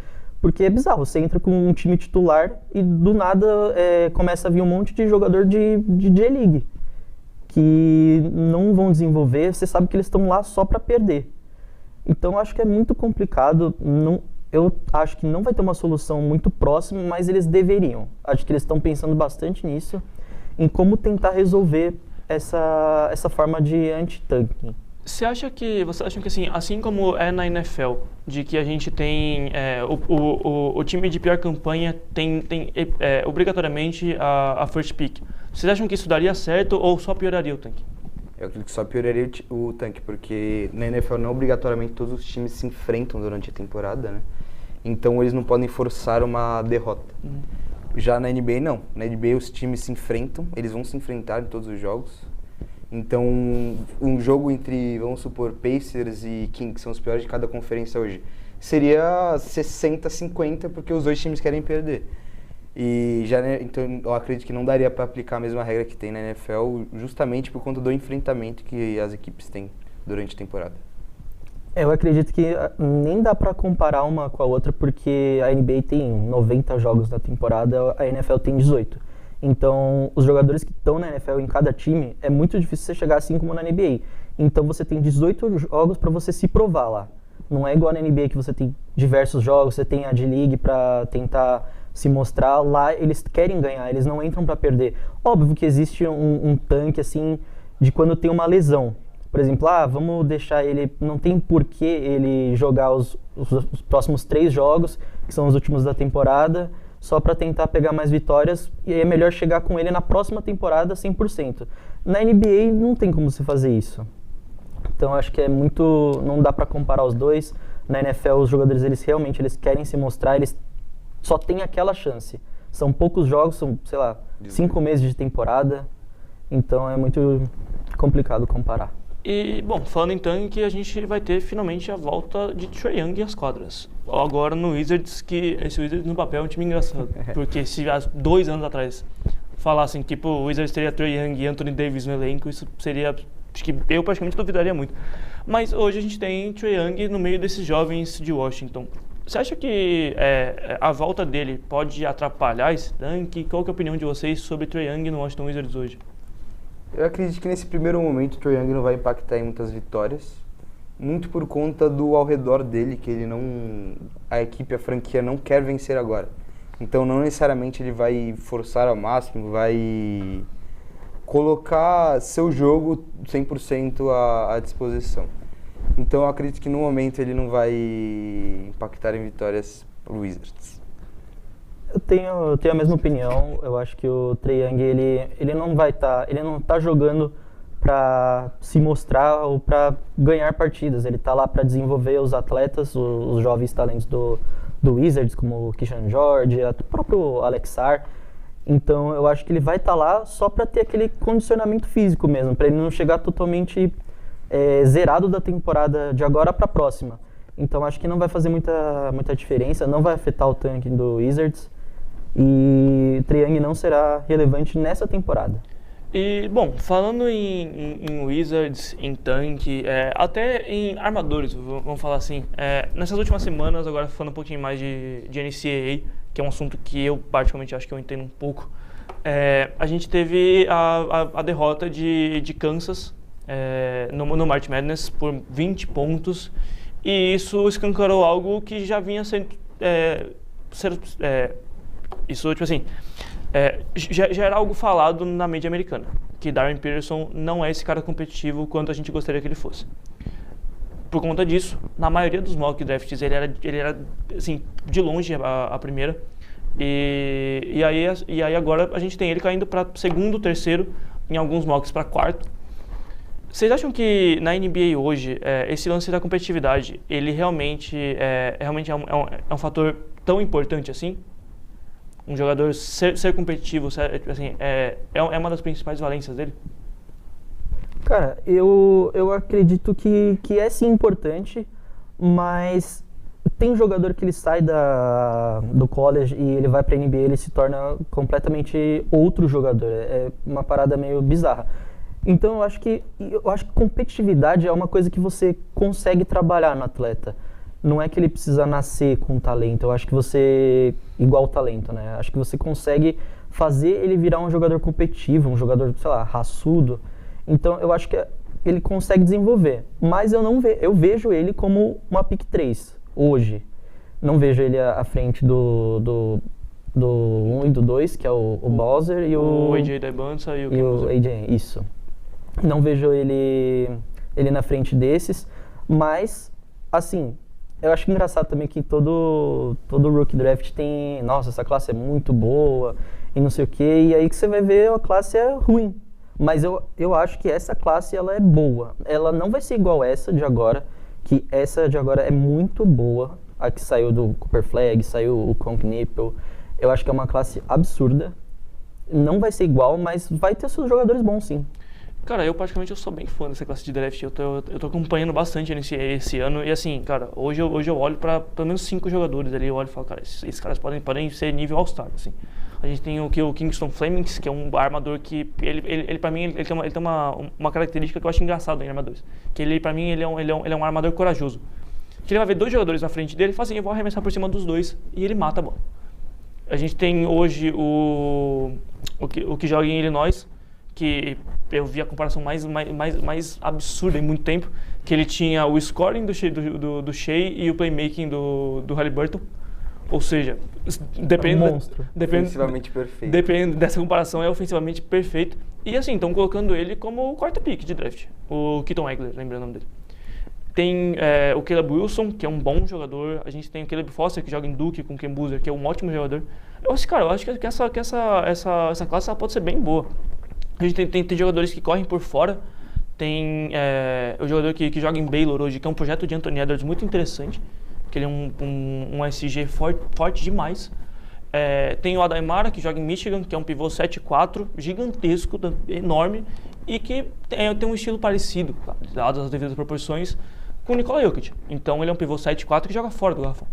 porque é bizarro, você entra com um time titular e do nada começa a vir um monte de jogador de J-League, que não vão desenvolver, você sabe que eles estão lá só para perder. Então acho que é muito complicado, eu acho que não vai ter uma solução muito próxima, mas eles deveriam. Acho que eles estão pensando bastante nisso, em como tentar resolver essa forma de anti-tanking. Você acha que assim como é na NFL, de que a gente tem o time de pior campanha tem obrigatoriamente a first pick, vocês acham que isso daria certo ou só pioraria o tanque? Eu acredito que só pioraria o tanque, porque na NFL não obrigatoriamente todos os times se enfrentam durante a temporada, né? Então eles não podem forçar uma derrota. Já na NBA não. Na NBA os times se enfrentam, eles vão se enfrentar em todos os jogos. Então um jogo entre, vamos supor, Pacers e Kings, que são os piores de cada conferência hoje, seria 60-50 porque os dois times querem perder. Então eu acredito que não daria para aplicar a mesma regra que tem na NFL, justamente por conta do enfrentamento que as equipes têm durante a temporada. Eu acredito que nem dá para comparar uma com a outra, porque a NBA tem 90 jogos na temporada, a NFL tem 18. Então, os jogadores que estão na NFL em cada time, é muito difícil você chegar assim como na NBA. Então, você tem 18 jogos para você se provar lá. Não é igual na NBA que você tem diversos jogos, você tem a D-League para tentar se mostrar. Lá, eles querem ganhar, eles não entram para perder. Óbvio que existe um tanque, assim, de quando tem uma lesão. Por exemplo, vamos deixar ele... Não tem porquê ele jogar os próximos 3 jogos, que são os últimos da temporada, só para tentar pegar mais vitórias, e é melhor chegar com ele na próxima temporada 100%. Na NBA não tem como você fazer isso. Então acho que não dá para comparar os dois. Na NFL os jogadores eles querem se mostrar, eles só têm aquela chance. São poucos jogos, são, sei lá, 5 meses de temporada, então é muito complicado comparar. E, bom, falando em tanque, a gente vai ter finalmente a volta de Trae Young e as quadras. Agora no Wizards, que esse Wizards no papel é um time engraçado. Porque se há 2 anos atrás falassem que o Wizards teria Trae Young e Anthony Davis no elenco, isso seria... Acho que eu praticamente duvidaria muito. Mas hoje a gente tem Trae Young no meio desses jovens de Washington. Você acha que a volta dele pode atrapalhar esse tanque? Qual que é a opinião de vocês sobre Trae Young no Washington Wizards hoje? Eu acredito que nesse primeiro momento o Trae Young não vai impactar em muitas vitórias, muito por conta do ao redor dele, que a equipe, a franquia não quer vencer agora. Então não necessariamente ele vai forçar ao máximo, vai colocar seu jogo 100% à disposição. Então eu acredito que no momento ele não vai impactar em vitórias pro Wizards. Eu tenho a mesma opinião. Eu acho que o Trae Young ele não tá jogando para se mostrar ou para ganhar partidas. Ele tá lá para desenvolver os atletas, os jovens talentos do Wizards, como o Keyshawn George, o próprio Alex Sarr. Então eu acho que ele vai estar lá só para ter aquele condicionamento físico mesmo, para ele não chegar totalmente zerado da temporada de agora para a próxima. Então acho que não vai fazer muita diferença, não vai afetar o tanque do Wizards. E Trae Young não será relevante nessa temporada. E, bom, falando em Wizards, em tanque, até em armadores, vamos falar assim, nessas últimas semanas, agora falando um pouquinho mais de NCAA, que é um assunto que eu particularmente acho que eu entendo um pouco, a gente teve a derrota de Kansas no March Madness por 20 pontos, e isso escancarou algo que já vinha sendo... Isso, tipo assim, já era algo falado na mídia americana, que Darren Peterson não é esse cara competitivo quanto a gente gostaria que ele fosse. Por conta disso, na maioria dos mock drafts, ele era assim, de longe a primeira. E aí agora a gente tem ele caindo para segundo, terceiro, em alguns mocks para quarto. Vocês acham que na NBA hoje, esse lance da competitividade, ele realmente é um fator tão importante assim? Um jogador ser competitivo, assim, é uma das principais valências dele? Cara, eu acredito que é sim importante, mas tem jogador que ele sai do college e ele vai pra NBA, ele se torna completamente outro jogador. É uma parada meio bizarra. Então eu acho que competitividade é uma coisa que você consegue trabalhar no atleta. Não é que ele precisa nascer com talento, eu acho que você, igual talento, né? Acho que você consegue fazer ele virar um jogador competitivo, um jogador, sei lá, raçudo. Então eu acho que ele consegue desenvolver, mas eu vejo ele como uma pick 3 hoje. Não vejo ele à frente do 1 e do 2, que é o Bowser e o AJ Dybunsa e o AJ, isso. Não vejo ele na frente desses, mas, assim, eu acho engraçado também que todo rookie draft tem, nossa, essa classe é muito boa e não sei o quê, e aí que você vai ver a classe é ruim. Mas eu acho que essa classe, ela é boa. Ela não vai ser igual essa de agora, que essa de agora é muito boa, a que saiu do Cooper Flag, saiu o Conk Nipple. Eu acho que é uma classe absurda. Não vai ser igual, mas vai ter seus jogadores bons, sim. Cara, eu particularmente sou bem fã dessa classe de draft. Eu tô acompanhando bastante esse ano. E assim, cara, hoje eu olho pra pelo menos 5 jogadores ali. Eu olho e falo, cara, esses caras podem ser nível All-Star, assim. A gente tem o Kingston Flemings, que é um armador que, ele pra mim, ele tem uma característica que eu acho engraçada em armadores. Que ele, pra mim, ele é um armador corajoso. Que ele vai ver 2 jogadores na frente dele e fala assim, eu vou arremessar por cima dos 2, e ele mata a bola. A gente tem hoje o que joga em Illinois, que eu vi a comparação mais absurda em muito tempo, que ele tinha o scoring do Shea e o playmaking do Haliburton. Ou seja, ofensivamente perfeito. Depende dessa comparação, é ofensivamente perfeito. E assim, estão colocando ele como o 4º pick de draft, o Keaton Egler, lembrando o nome dele. Tem o Caleb Wilson, que é um bom jogador. A gente tem o Caleb Foster, que joga em Duke com o Ken Boozer, que é um ótimo jogador. Eu acho que essa classe ela pode ser bem boa. A gente tem jogadores que correm por fora. Tem o jogador que joga em Baylor hoje, que é um projeto de Anthony Edwards muito interessante, que ele é um SG forte demais. Tem o Adaimara, que joga em Michigan, que é um pivô 7'4", gigantesco, enorme, e que tem um estilo parecido, dadas as devidas proporções, com o Nikola Jokic. Então ele é um pivô 7'4" que joga fora do garrafão,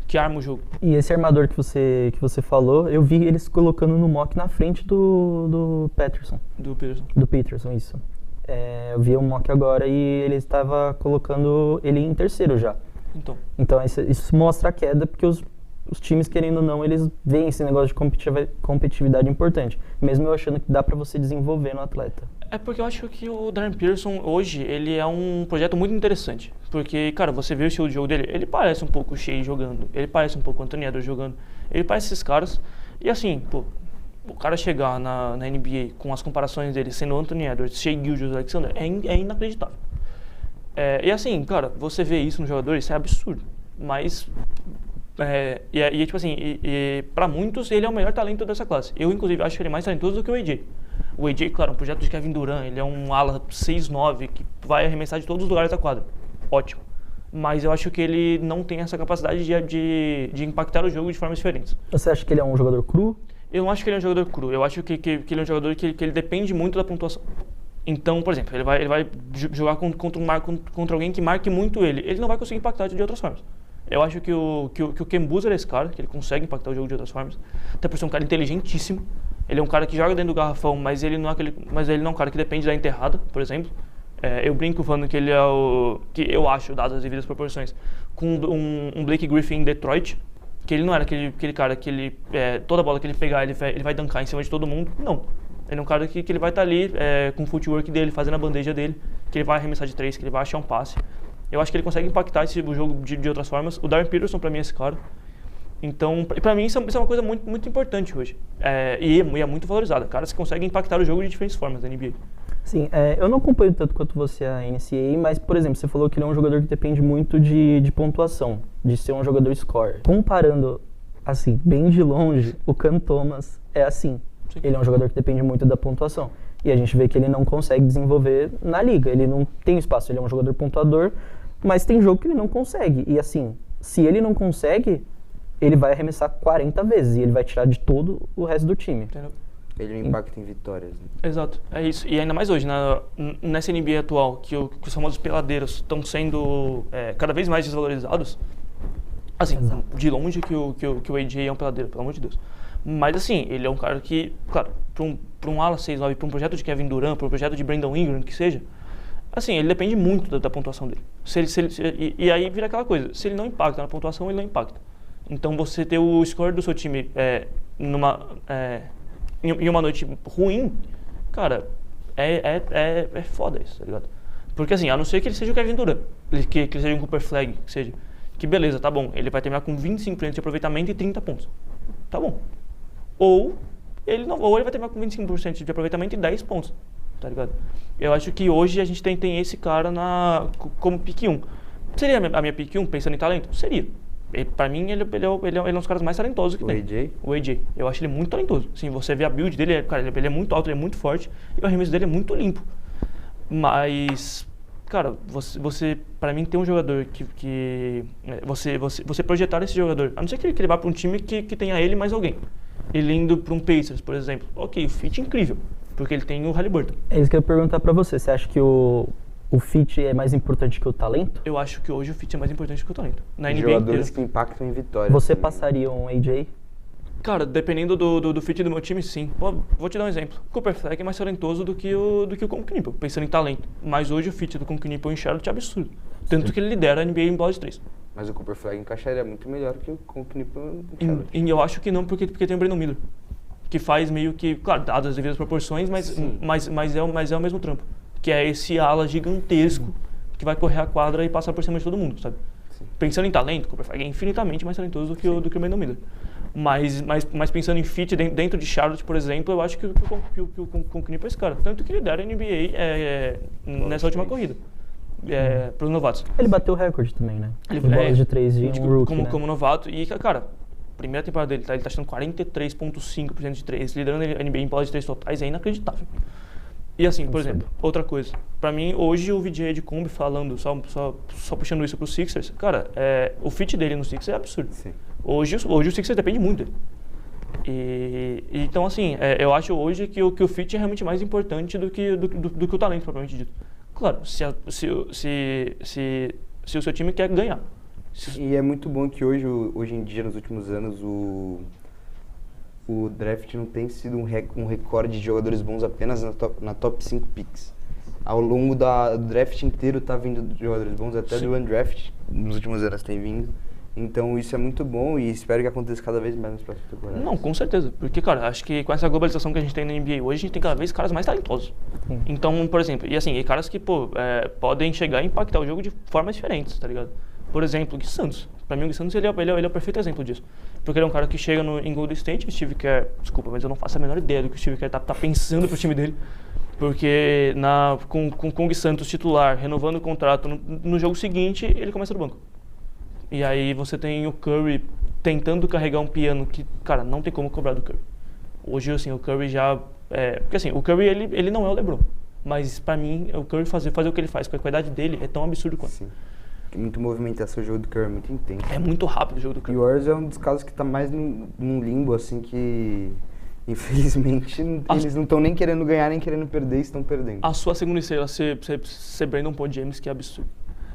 que arma o jogo. E esse armador que você falou, eu vi eles colocando no mock na frente do Peterson. Do Peterson, isso. Eu vi o mock agora e ele estava colocando ele em terceiro já. Então isso mostra a queda, porque os times, querendo ou não, eles veem esse negócio de competitividade importante, mesmo eu achando que dá pra você desenvolver no atleta. É porque eu acho que o Darren Pearson, hoje, ele é um projeto muito interessante. Porque, cara, você vê o estilo de jogo dele, ele parece um pouco o Shea jogando, ele parece um pouco o Anthony Edwards jogando, ele parece esses caras. E assim, pô, o cara chegar na NBA com as comparações dele sendo Anthony Edwards, Shea Gilgeous-Alexander, é inacreditável. E assim, cara, você vê isso nos jogadores, isso é absurdo. Mas, tipo assim, pra muitos, ele é o melhor talento dessa classe. Eu, inclusive, acho que ele é mais talentoso do que o AJ. O AJ, claro, é um projeto de Kevin Durant, ele é um ala 6'9", que vai arremessar de todos os lugares da quadra. Ótimo. Mas eu acho que ele não tem essa capacidade de impactar o jogo de formas diferentes. Você acha que ele é um jogador cru? Eu não acho que ele é um jogador cru. Eu acho que ele é um jogador que ele depende muito da pontuação. Então, por exemplo, ele vai jogar contra alguém que marque muito ele. Ele não vai conseguir impactar de outras formas. Eu acho que o Ken Boozer é esse cara, que ele consegue impactar o jogo de outras formas. Até por ser um cara inteligentíssimo. Ele é um cara que joga dentro do garrafão, mas ele não é um cara que depende da enterrada, por exemplo. Eu brinco falando que ele é que eu acho, dadas as devidas proporções, com um Blake Griffin em Detroit, que ele não era aquele cara que toda bola que ele pegar, ele vai duncar em cima de todo mundo. Não. Ele é um cara que ele vai estar ali com o footwork dele, fazendo a bandeja dele, que ele vai arremessar de 3, que ele vai achar um passe. Eu acho que ele consegue impactar o jogo de outras formas. O Darren Peterson, pra mim, é esse cara. Então, pra mim, isso é uma coisa muito, muito importante hoje. E é muito valorizada. Caras que conseguem impactar o jogo de diferentes formas da NBA. Sim, eu não acompanho tanto quanto você a NCAA, mas, por exemplo, você falou que ele é um jogador que depende muito de pontuação, de ser um jogador scorer. Comparando, assim, bem de longe, o Cam Thomas é assim. Sim. Ele é um jogador que depende muito da pontuação. E a gente vê que ele não consegue desenvolver na liga. Ele não tem espaço, ele é um jogador pontuador, mas tem jogo que ele não consegue. E assim, se ele não consegue, ele vai arremessar 40 vezes e ele vai tirar de todo o resto do time. Entendeu? Ele impacta em vitórias, né? Exato, é isso. E ainda mais hoje, nessa NBA atual, que os famosos peladeiros estão sendo cada vez mais desvalorizados. Assim, de longe que o AJ é um peladeiro, pelo amor de Deus. Mas assim, ele é um cara que, claro, para um ala 6-9, para um projeto de Kevin Durant, para um projeto de Brandon Ingram, que seja, assim, ele depende muito da pontuação dele. E aí vira aquela coisa, se ele não impacta na pontuação, ele não impacta. Então você ter o score do seu time em uma noite ruim, cara, é foda isso, tá ligado? Porque assim, a não ser que ele seja o Kevin Durant, que ele seja um Cooper Flag, que seja, que beleza, tá bom, ele vai terminar com 25% de aproveitamento e 30 pontos. Tá bom. Ou ele vai terminar com 25% de aproveitamento e 10 pontos, tá ligado? Eu acho que hoje a gente tem esse cara como pick 1. Seria a minha pick 1, pensando em talento? Seria. Pra mim, ele é um dos caras mais talentosos que tem. AJ? O AJ. Eu acho ele muito talentoso. Assim, você vê a build dele, cara, ele é muito alto, ele é muito forte. E o arremesso dele é muito limpo. Mas, cara, você pra mim, tem um jogador que você projetar esse jogador, a não ser que ele vá pra um time que tenha ele mais alguém. Ele indo pra um Pacers, por exemplo. Ok, o fit é incrível, porque ele tem o Haliburton. É isso que eu ia perguntar pra você. Você acha que o fit é mais importante que o talento? Eu acho que hoje o fit é mais importante que o talento. Na NBA Jogadores inteira. que impactam em vitórias. Você também. passaria um AJ? Cara, dependendo do fit do meu time, sim. Pô, vou te dar um exemplo. O Cooper Flag é mais talentoso do que o Con Knipple, pensando em talento. Mas hoje o fit do Con Knipple em Charlotte é absurdo. Tanto que ele lidera a NBA em bola de 3. Mas o Cooper Flag encaixaria muito melhor que o Knipple em E Charlotte. eu acho que não, porque tem o Brandon Miller. Que faz meio que, claro, dadas as devidas proporções, mas é o mesmo trampo. Que é esse ala gigantesco que vai correr a quadra e passar por cima de todo mundo, sabe? Sim. Pensando em talento, o Cooper Flag é infinitamente mais talentoso do que o Brandon Miller. Mas pensando em fit dentro de Charlotte, por exemplo, eu acho que o Con Knipple é esse cara. Tanto que ele lidera a NBA nessa última corrida. Para os novatos. Ele bateu o recorde também, né? Ele de bolas de 3 de um rookie, né? como novato. E, cara, primeira temporada dele, ele tá chutando 43,5% de 3, liderando a NBA em bolas de 3 totais, é inacreditável. E assim, por exemplo, outra coisa. Pra mim, hoje o VJ de Kombi falando, só puxando isso pro Sixers, cara, o fit dele no Sixers é absurdo. Sim. Hoje o Sixers depende muito dele. Então, assim, eu acho hoje que o fit é realmente mais importante do que o talento, propriamente dito. Claro, se o seu time quer ganhar. E é muito bom que hoje em dia, nos últimos anos, o draft não tem sido um recorde de jogadores bons apenas na top 5 picks. Ao longo do draft inteiro tá vindo jogadores bons, até do undraft, nos últimos anos tem vindo. Então isso é muito bom e espero que aconteça cada vez mais nas próximas temporadas. Não, com certeza. Porque, cara, acho que com essa globalização que a gente tem na NBA hoje, a gente tem cada vez caras mais talentosos. Então, por exemplo, e caras que, podem chegar e impactar o jogo de formas diferentes, tá ligado? Por exemplo, o Gui Santos. Pra mim, o Gui Santos, ele é o perfeito exemplo disso. Porque ele é um cara que chega em Golden State, o Steve Kerr, desculpa, mas eu não faço a menor ideia do que o Steve Kerr tá pensando pro time dele. Porque com o Gui Santos titular, renovando o contrato, no jogo seguinte, ele começa no banco. E aí você tem o Curry tentando carregar um piano que, cara, não tem como cobrar do Curry. Hoje, assim, o Curry já... porque assim, o Curry, ele não é o LeBron. Mas pra mim, o Curry fazer o que ele faz com a qualidade dele é tão absurdo quanto. Sim. Muita movimentação, o jogo do Curry é muito intenso. É muito rápido o jogo do Curry. E o Warriors é um dos casos que tá mais num limbo, assim, que... Infelizmente, eles não estão nem querendo ganhar, nem querendo perder, estão perdendo. A sua segunda estrela ser Brandon Paul James, que é absurdo.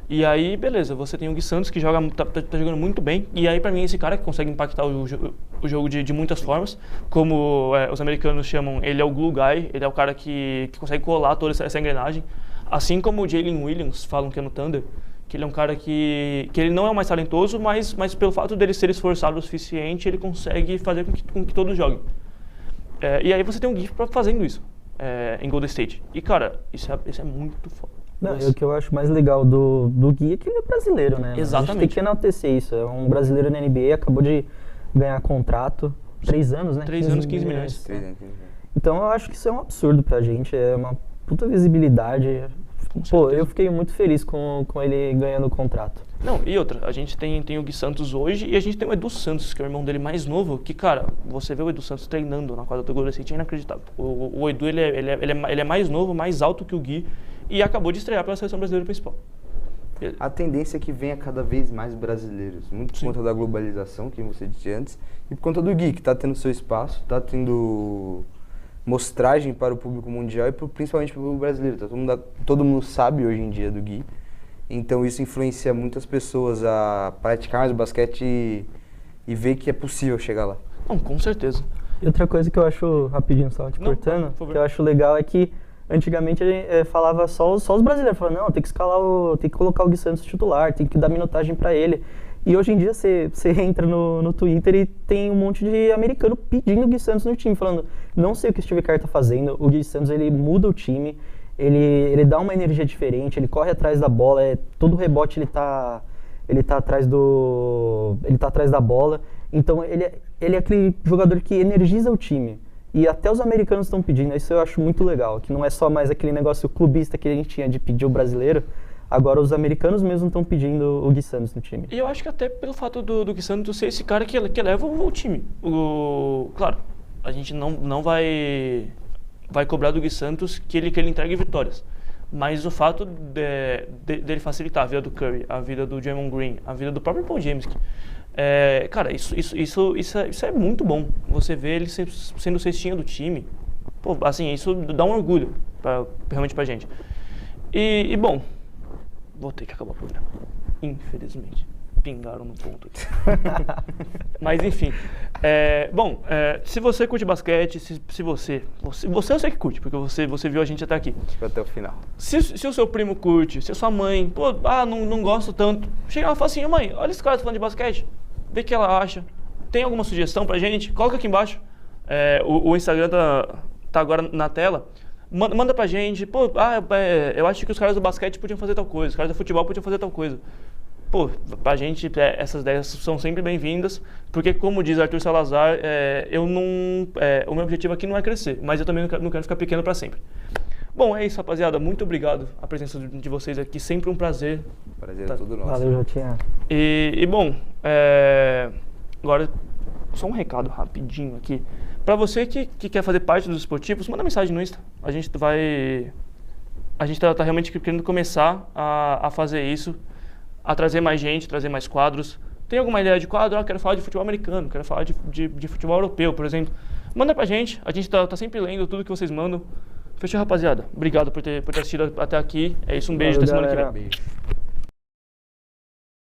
E aí, beleza, você tem o Gui Santos, que tá jogando muito bem. E aí, pra mim, esse cara que consegue impactar o jogo de muitas formas. Como os americanos chamam, ele é o glue guy. Ele é o cara que consegue colar toda essa engrenagem. Assim como o Jalen Williams, falam que é no Thunder. Que ele é um cara que ele não é o mais talentoso, mas pelo fato dele ser esforçado o suficiente, ele consegue fazer com que todos joguem. E aí você tem um Gui fazendo isso em Golden State. E, cara, isso é muito foda. Não, o que eu acho mais legal do Gui é que ele é brasileiro, né? Exatamente. A gente tem que enaltecer isso. É um brasileiro na NBA, acabou de ganhar contrato, 3 anos, né? 3 anos, 15 milhões. Então eu acho que isso é um absurdo pra gente, é uma puta visibilidade. Pô, eu fiquei muito feliz com ele ganhando o contrato. Não, e outra, a gente tem o Gui Santos hoje e a gente tem o Edu Santos, que é o irmão dele mais novo, que, cara, você vê o Edu Santos treinando na quadra do Golden State, é inacreditável. O Edu, ele é mais novo, mais alto que o Gui e acabou de estrear pela seleção brasileira principal. A tendência é que venha cada vez mais brasileiros, muito por conta da globalização, que você disse antes, e por conta do Gui, que está tendo seu espaço, está tendo mostragem para o público mundial e principalmente para o público brasileiro. Todo mundo sabe hoje em dia do Gui. Então isso influencia muitas pessoas a praticar mais o basquete e ver que é possível chegar lá. Não, com certeza. E outra coisa que eu acho, rapidinho só te cortando, que eu acho legal é que antigamente a gente falava só os brasileiros, falavam, não, tem que colocar o Gui Santos titular, tem que dar minutagem para ele. E hoje em dia você entra no Twitter e tem um monte de americano pedindo o Gui Santos no time, falando, não sei o que o Steve Kerr tá fazendo, o Gui Santos ele muda o time, ele dá uma energia diferente, ele corre atrás da bola, todo rebote ele tá atrás da bola. Então ele é aquele jogador que energiza o time. E até os americanos estão pedindo, isso eu acho muito legal, que não é só mais aquele negócio clubista que a gente tinha de pedir o brasileiro, agora os americanos mesmo estão pedindo o Gui Santos no time. E eu acho que até pelo fato do Gui Santos ser esse cara que leva o time. Claro, a gente não vai cobrar do Gui Santos que ele entregue vitórias. Mas o fato dele facilitar a vida do Curry, a vida do Draymond Green, a vida do próprio Paul James, cara, isso é muito bom. Você vê ele sendo o cestinha do time. Pô, assim, isso dá um orgulho realmente pra gente. E bom, vou ter que acabar o programa. Infelizmente. Pingaram no ponto aqui. Mas enfim. Se você curte basquete, se você eu sei que curte, porque você viu a gente até aqui. Até o final. Se o seu primo curte, se a sua mãe, não gosto tanto, chega lá e fala assim, mãe, olha esse cara falando de basquete, vê o que ela acha. Tem alguma sugestão pra gente? Coloca aqui embaixo. O Instagram tá agora na tela. Manda pra gente. Eu acho que os caras do basquete podiam fazer tal coisa, os caras do futebol podiam fazer tal coisa. Pô, pra gente, essas ideias são sempre bem-vindas, porque como diz Arthur Salazar, o meu objetivo aqui não é crescer, mas eu também não quero ficar pequeno pra sempre. Bom, é isso, rapaziada. Muito obrigado a presença de vocês aqui, sempre um prazer. Prazer é todo nosso. Valeu, Jotinha. E bom, agora só um recado rapidinho aqui. Pra você que quer fazer parte dos esportivos, manda mensagem no Insta. A gente tá realmente querendo começar a fazer isso, a trazer mais gente, trazer mais quadros. Tem alguma ideia de quadro? Quero falar de futebol americano, quero falar de futebol europeu, por exemplo. Manda pra gente, a gente tá sempre lendo tudo que vocês mandam. Fechou, rapaziada? Obrigado por ter assistido até aqui. É isso, um beijo, até semana que vem. Beijo.